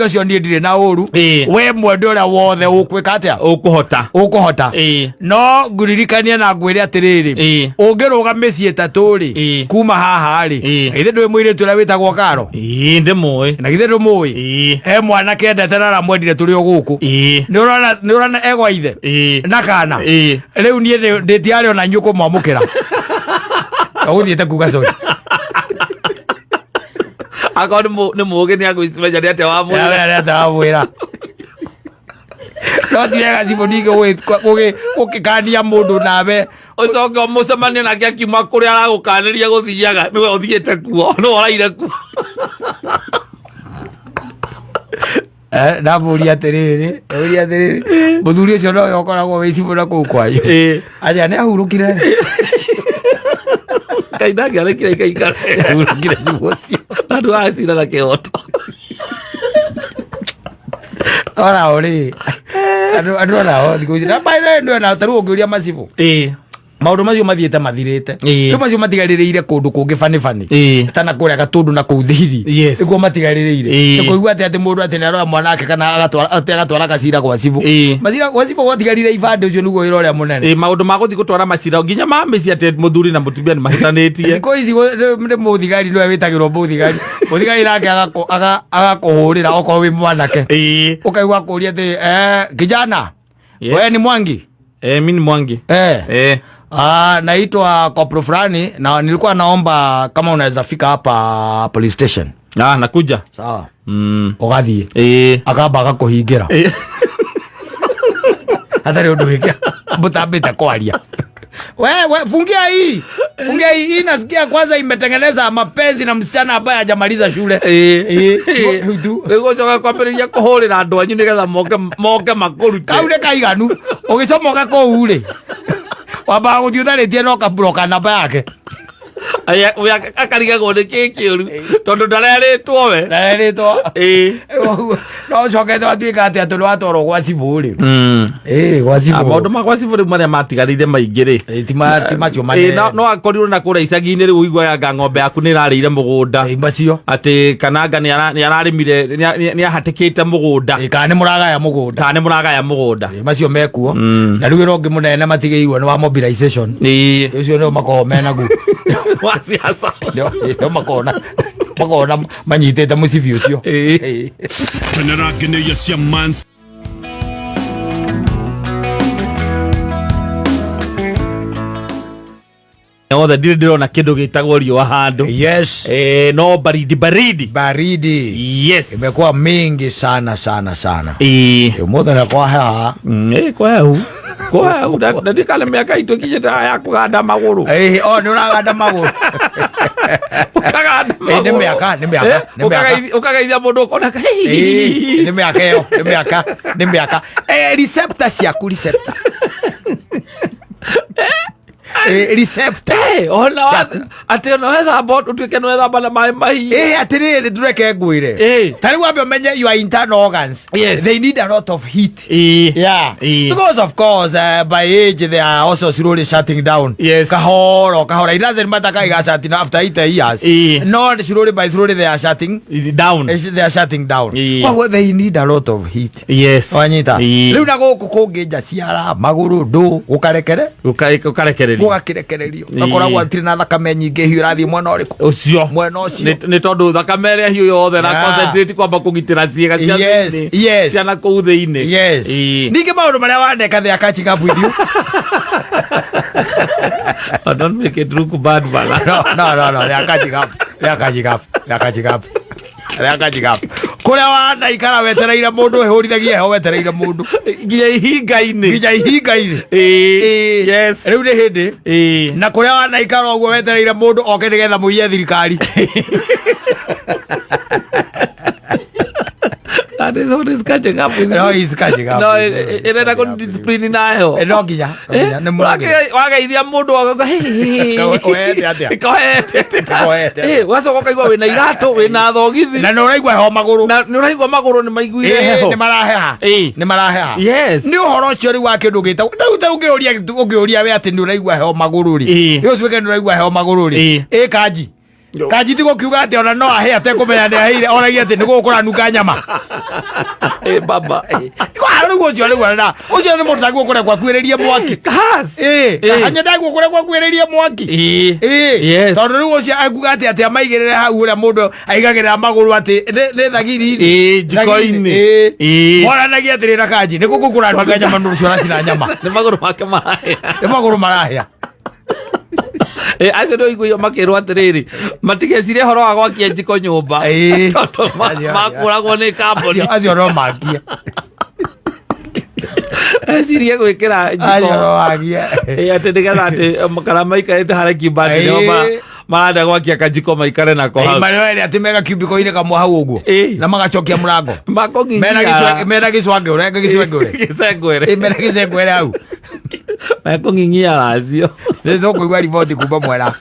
ucio ndie ndire na uru we mwende uria wothe ukwika atia ukuhota no nguririkania na ngwire atiriri ungiruga micii tatu ri kuma haha ri ithe ndwe muiritu uria witagwo Karo ndi muwi na githe ndu muwi he mwanake endete na ramwendire turi o guku ni urana egwa ithe na kana riu nie nditiari ona nyuko mwamukira aguthiete kuga sorry akoni ni muge ni agwicimeja ni ate wa mwira no tiega siboninge we ukikania mundu nawe ucoke mucemania nake akiuma kuria aragukaniria guthiaga niwe uthiete kuo no oraire kuo ndamuria atiriri muthuri ucio no yokoragwo wicibura kuu kwanyu aja ni ahurukire kainagi arekire ikaikara ahurukire cibocio andu acira na kioto ora uri andu ona thiku ici na by the way na taru ungiuria macibu maundu macio mathiete mathirite riu macio matigaririire kundu kungi fani tana kuria gatundu na kuu thiri iguo matigaririire nikuigua ati mundu ati naroya mwanake kana agatwara gacira gwa cibu macira gwa cibu gwatigarire ibande ucio niguo wira uria munene maundu ma guthi gutwara macira nginya mamici ati muthuri na mutumia ni mahitanitie niko ici ndi muthigari niwe witagirwo muthigari nake agakuhurira okorwo wi mwanake ukaigua kuria ati kijana wewe ni Mwangi mimi ni Mwangi naitwa Kopro fulani na nilikuwa naomba kama unaweza fika hapa police station. Nakuja. Sawa. Ugathie. Akaba akakuhingira. Hatari undu wiki. Mutambite kwaria. Wewe fungia hii. Hii nasikia kwanza imetengeneza mapenzi na msichana ambaye hajamaliza shule. Lego choka kwambiriria kuhurira andu anyu nigetha moke makurute. Kaure kaiganu. Ugicomoka ko ure. Waba guthiutharitie no kabroka namba yake aya akariga gode kikiuru tondu ndareritwo we no chokete atuika ati atu watoro gwa ciburi gwa ciburi maundu ma gwa ciburi maria matigarire maingiri timacio manene no akorirwo na kura icagi-ini riu uigwa yanga ng'ombe yaku ni irarire mugunda macio ati kananga ni ararimire ni ahatikite mugunda kana ni muragaya mugunda macio mekuo na riu rongi munene matigeirwo ni wa mobilization ucio no makoo menagu wasiasa ndio makona manyitete mucibi ucio tenera ngene ya cia mans othe ndirona kindu gitagwo riua handu no baridi yes imekuwa mingi sana mothe na kwa haha kwa ndikale miaka itu kijeta ya kuganda maguru ni uraganda maguru ukaganda ni ukagaithia mundu ukona ni miaka receptor ciaku receptor ona ati no hetha bot utuike no hetha bana mai atiriri tureke ngwire tari wambe menye your internal organs they need a lot of heat because of course by age they are also slowly shutting down kahora it doesn't matter kai ga shutting after 8 years not slowly they are shutting down well, they need a lot of heat wanyita riu na guku kungi nja ciara maguru ndu ukarekereria ugakirekererio akoragwo atire na thakame nyingi hiu rathi mwena uriku ucio ni tondu thakame ria hiu yothe na concentrate kwamba kugitira ciega cia ciana kuu thiini ningi maundu maria wandeka thia catching up with you don't make it look bad bala no they are catching up kuria wana ikara wetereire mundu ehurithagia heho wetereire mundu nginya ihinga-ini yes riu ni hindi na kuria wana ikara uguo wetereire mundu oke nigetha muiye thirikari. That is what is catching up with no, he's catching up. No, ina ko discipline nayo. No ginya. Ne mulage. Wagaithia mundu wagaga wete atia. Koete. Wasoka kaigwa wina irato wina thogithi. Na no raigwa heho maguru. Na no raigwa maguru ni maiguire heho. Ni maraheha. Ni maraheha. Yes. Ni uhoro cio ri wa kindu gita. Ungiuria we ati ni raigwa heho maguru ri. Yo tuweke ni raigwa heho maguru ri. Kaji. Kaji tigo kiuga ati ona no ahe ate kumenya ni ahire oragia ati nigo ukora nuka nyama. Baba. Kwa rugo cio riwa na. Ucio ni mundu taguo kure kwa kwiriria mwaki. Kas. Anya ndaguo kure kwa kwiriria mwaki. Yes. Tondu rugo cio akuga ati amaigirire hau uria mundu aigagirira maguru ati ni thagiri. Jiko-ini. Moranagia ati na Kaji nigo gukura nuka nyama ndu cio racina nyama. Ni maguru make mahia. Ni maguru marahia. Acio ndo iguo makirwo atiriri matigecire horo wa gwakia njiko nyumba makuragwo ni kamboni acio no makia asirie gwikira acio no makia ati ndigetha ati makara maikarite haria kiumbati nio maranda gwakia kanjiko maikare nako hau marĩ ati mega cubicle-ini kamwe hau uguo na magacokia murango mena gicwange uria gicwengere mena gicwengere hau makung'ing'ia racio nĩ tũkũigua riboti kuma mwera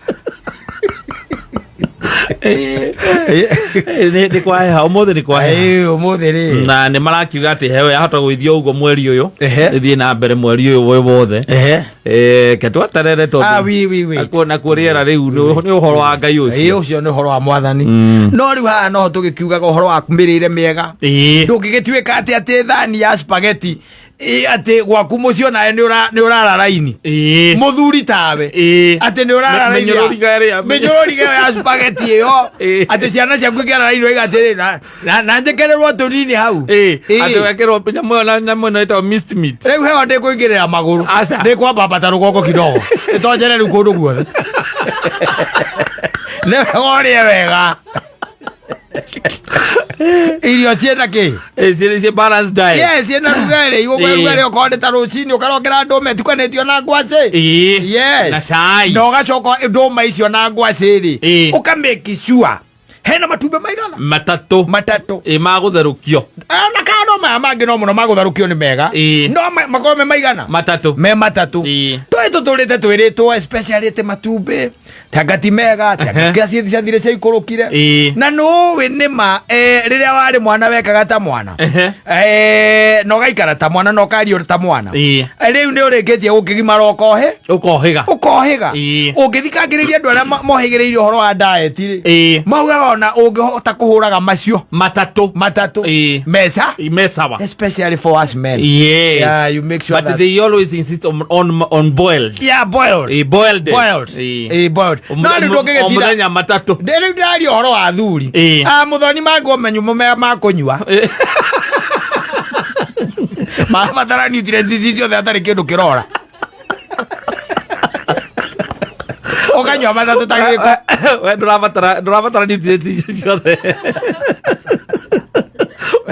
ni kwaheha umuthi ni kwaheha umuthi ri na ni marakiuga ati hewe yahota gwithia uguo mweri uyu ithie na mbere mweri uyu wothe ke twatarere tondu na kuriera riu ni uhoro wa Ngai ucio ucio ni uhoro wa Mwathani no riu haha no tugikiugaga uhoro wa mirire miega ndungigituika ati thani ya spaghetti ati gwaku mucio nae ni urara raini muthuri tawe ati ni urara raini menyororiga ya spaghetti iyo ati ciana ciaku ikiara raini oiga atiri na njekererwo tunini hau ati wekerwo nyamwe na mwena ito missed meat riu heho ndi kuingirira maguru ndi kwamba bata rugongo kidogo itonjere riu kundu guothe ne orie wega irio ciena ki ciena balance diet yes ciena rugari rugari ukonde ta rucini ukarongera ndume tikwanetio na ngwaci yes na cai no gacoka nduma icio na ngwaci ri ukamake sure hena matumbe maigana matatu magutherukio na kando maya mangi no muno magutherukio ni mega no makome maigana matatu twitu turite twiritwo especially te matumbe tagati mega tagati ciathire cia ikurukire na no we nima riria wari mwana wekaga ta mwana no gaikara ta mwana no kario ta mwana riu ni urikitie gukigimara ukohiga ungithikagiriria andu aria mohigireirio horo wa diet ri maugaga na ungihota kuhuraga macio matatu mesa especially for us men you make sure but that they always insist on boiled boiled no ni ndungigitira muthenya matatu riu ndari horo wa thuri muthoni mangu menyu ma kunyua matara nutrients icio atari kindu kirora ukanywa matatu tagiko we ndurabatara nutrients ciothe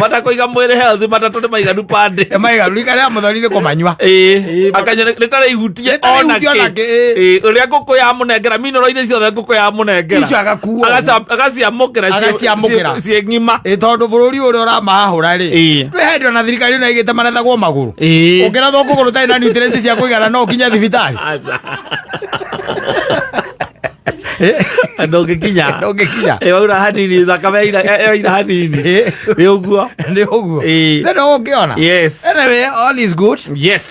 mata koiga mwiri healthy matatu ni maiganu pande maiganu ikaria muthoni ni kumanywa akanya nitare ihutie ona ke uria nguku ya munengera minoro ine ciothe nguku ya munengera icio agakuo agaciamukira cie ng'ima tondu bururi uria uramahahura ri hendio na thirikari na igite marathagwo maguru ukirathwo kuguru tari na nutrients cia kuigana no ukinya thibitari ndungikinya waura hanini thakame ira hanini ni uguo then ungiona yes anyway all is good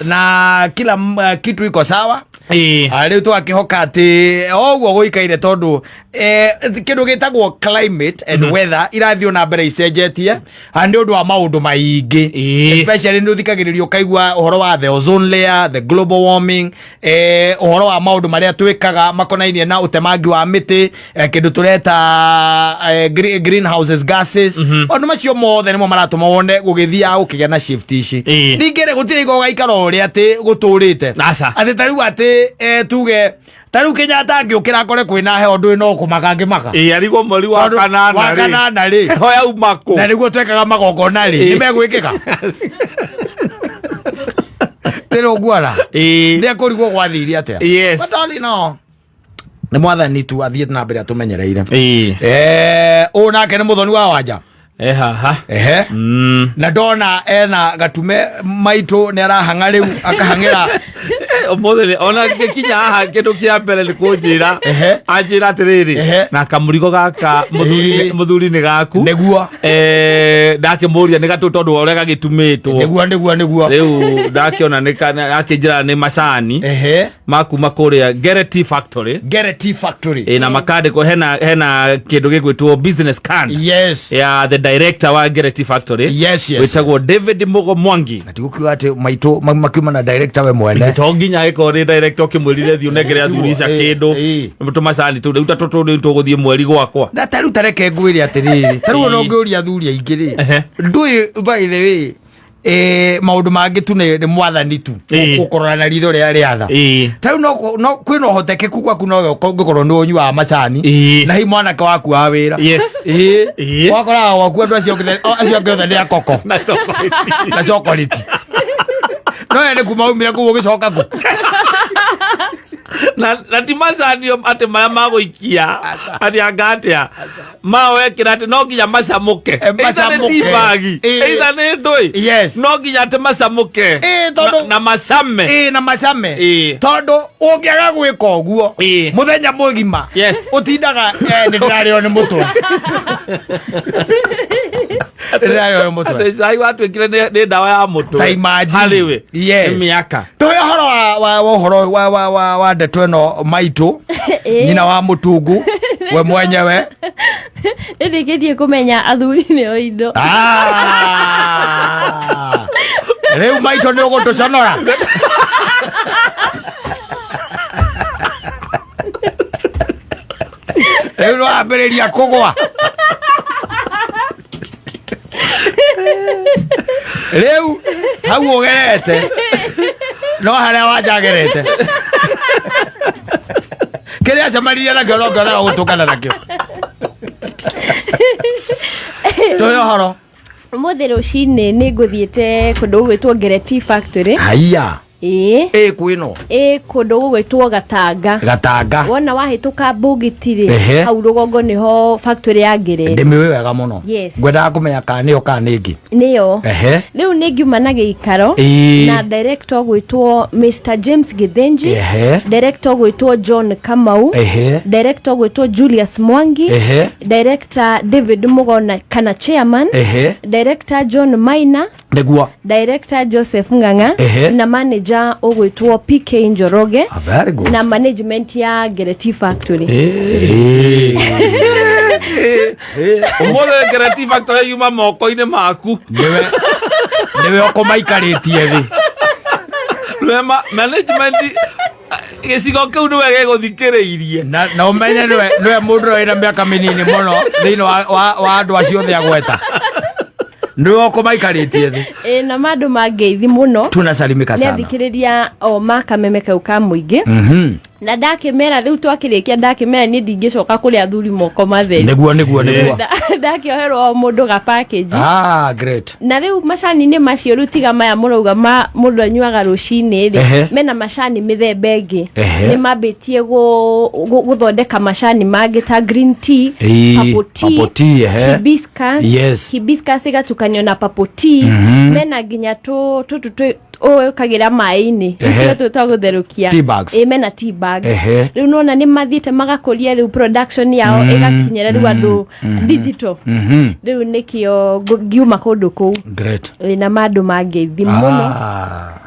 na kila kitu iko sawa riu twakihoka ati oguo guikaire tondu kindu gitagwo climate and weather irathio na mbere icenjetie andi undu wa maundu maingi especially ni uthikagiririo kaigua uhoro wa the ozone layer the global warming uhoro wa maundu maria twikaga makonainie na utemangi wa miti kindu tureta greenhouses gases ondu macio mothe nimo maratuma wone gugithia ukigia na shift ici ningire gutire igo gaikara uria ati guturite ati tariu ati tuge taru Kenyatta ngiukira kore kwina he ondu ino kumakange maka arigwo mweri wa kanana ri hoya umako na niguo twekaga magongona ri nimegwikika tero gwara ni akurigwo gwathiri atia batali no ni mwathani tu athiete na mbere atumenyereire nake ni muthoni wa wanja na ndona ena gatume maitu ni arahanga riu akahangira omothe ona kinya haha kindu kia mbere ni kunjira anjira atiriri na kamurigo gaka muthuri ni gaku neguo ndakimuria ni gatu tondu ore gagitumitwo neguo riu ndakiona ni akinjira ni macani makuma kuria Gerety Factory na makandiko hena kindu gigwitwo business card ya the director wa Gerety Factory witagwo David Mugo Mwangi na tigukiwa ati maitu makiuma na director we mwene tonginya iko ri director kimwirire thiu negere athurica kindu mutumacani tu riu tatu tuguthie mweri gwakwa na taru tareke ngwiri atiriri taru no ngiuria athuri aingiri ndui by the way maundu mangi tu ni mwathani tu ukorora na ritho ria riatha taru no kwino hotekeku gwaku no ngikoro ni unywa macani na hi mwanake waku wa wira wakora waku andu acio ngithe ni akoko na chocolate no ene kumaumira kuwo gicoka ku na timacani ati maya maguikia ati angatia mawekira ati no nginya macamuke bagi either ni ndui no nginya ati macamuke na macame tondu ungiaga gwika uguo muthenya mugima utindaga ni ndirario ni mutwe sai watu ikire ni dawa ya mutwe haliwe miaka toyo horo wa ndeto eno maitu nyina wa mutungu we mwenyewe ndikitie kumenya athuri ni oindo riu maitu ni ugutuconora riu no ambiriria kugwa riu hau ugerete no haria wanjagerete kiria camaririe nakio no ngĩona gũtũngana nakio toyo horo umuthi rucini ni nguthiite kundu gwitwo Gerety Factory haiya kwino kundu gwitwo Gatanga wona wahituka Mbugitiri hau rugongo niho factory ya Gerety ndimiwe wega muno ngwenda kumenya kana niyo kana ningi niyo riu ningiuma na giikaro na director gwitwo Mr James Githenji director gwitwo John Kamau director gwitwo Julius Mwangi director David Mugona kana chairman director John Maina neguo director Joseph Nganga na manager ogwitwo PK Njoroge na management ya Gerety Factory umole Gerety Factory yuma moko-ini maku niwe okomaikarĩtie thi rema management gicigo kiu niwe gegũthikĩrĩirie na umenye niwe mundu wĩna mĩaka mĩnini mũno thĩinĩ wa andũ acio othe agweta ndio komaikarĩtie thi na mandu mangeithi muno tunasalimika sana nethikiriria o makameme kau ka muingi na ndakimera riu twakirikia ndakimera ni ndingicoka kuri athuri moko matheri neguo ndakioherwo mundu ga package great na riu macani ni macio rutiga maya murauga mundu anyuaga rucini ri mena macani mithemba ingi ni mambitie guthondeka macani mangi ta green tea purple tea hibiscus igatukanio na purple tea mena nginya tutu kagira mai-ini ikio twagutherukia mena tea bag riu nona ni mathiite magakuria riu production yao igakinyera riu andu digital riu nikio ngiuma kundu kuu na mandu mangeithi muno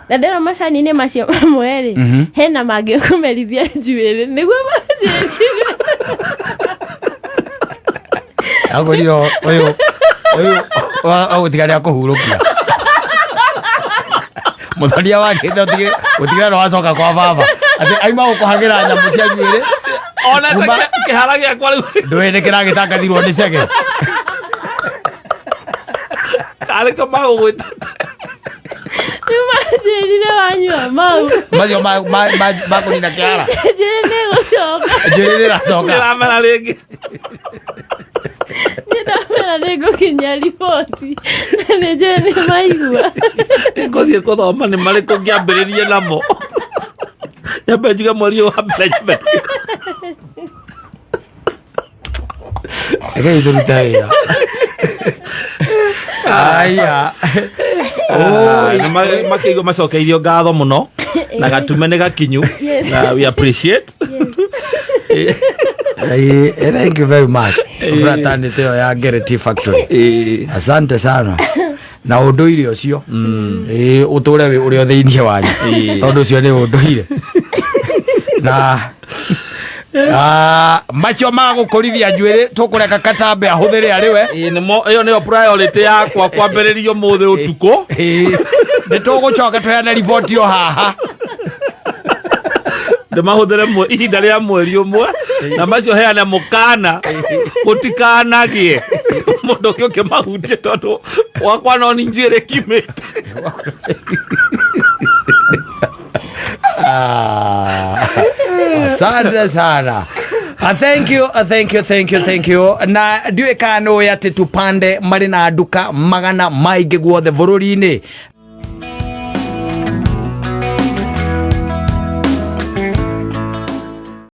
na ndero macani ni macio mweri hena mangi kumerithia njuiri niguo agorio oyo tigari akuhurukia mutharia wake utigire no acoka kwa baba ati aima ukuhagira nyamu cia njuiri ona kiharagia kwa riu ndwene kiragitangathirwo ni cege kale kama gwita Njĩrire wanyua mau. Macio makũnina kĩara. Njĩrire gũcoka. Njĩrire racoka. Ndĩramera rĩngĩ. Ndĩramera nĩngũkinyia riboti. Na nĩnjũĩ nĩmaigua. Ngũthiĩ gũthoma nĩ marĩkũ ngĩambĩrĩrie namo. Nyambe njuge mweri wa mbere nyambe. Ega ithuruta wĩra. Aya. Makĩigua macokeirio ngatho mũno na gatume nĩ gakinyu na we appreciate. Thank you very much. Fraternity ya Gereti Factory. Asante sana. Na ũndũire ũcio ũtũre ũrĩa thĩinĩ wanyu tondũ ũcio nĩ ũndũire na macio ma gũkũrithia njuĩrĩ tũkũreka Katambe ahũthĩre arĩ we ĩyo nĩyo priority yakwa kwambĩrĩria ũmũthĩ ũtukũ nĩ tũgũcoka tweane riboti o haha ndĩmahũthĩre ihinda rĩa mweri ũmwe na macio heane mũkana gũtikanagie mũndũ ũngĩ ũkĩmahutie tondũ wakwa no nĩ njuĩrĩ kimĩte. Asante sana. Thank you. Na ndiũĩ kana nĩ ũĩ atĩ tupande marĩ na nduka magana maingĩ guothe bũrũri-inĩ.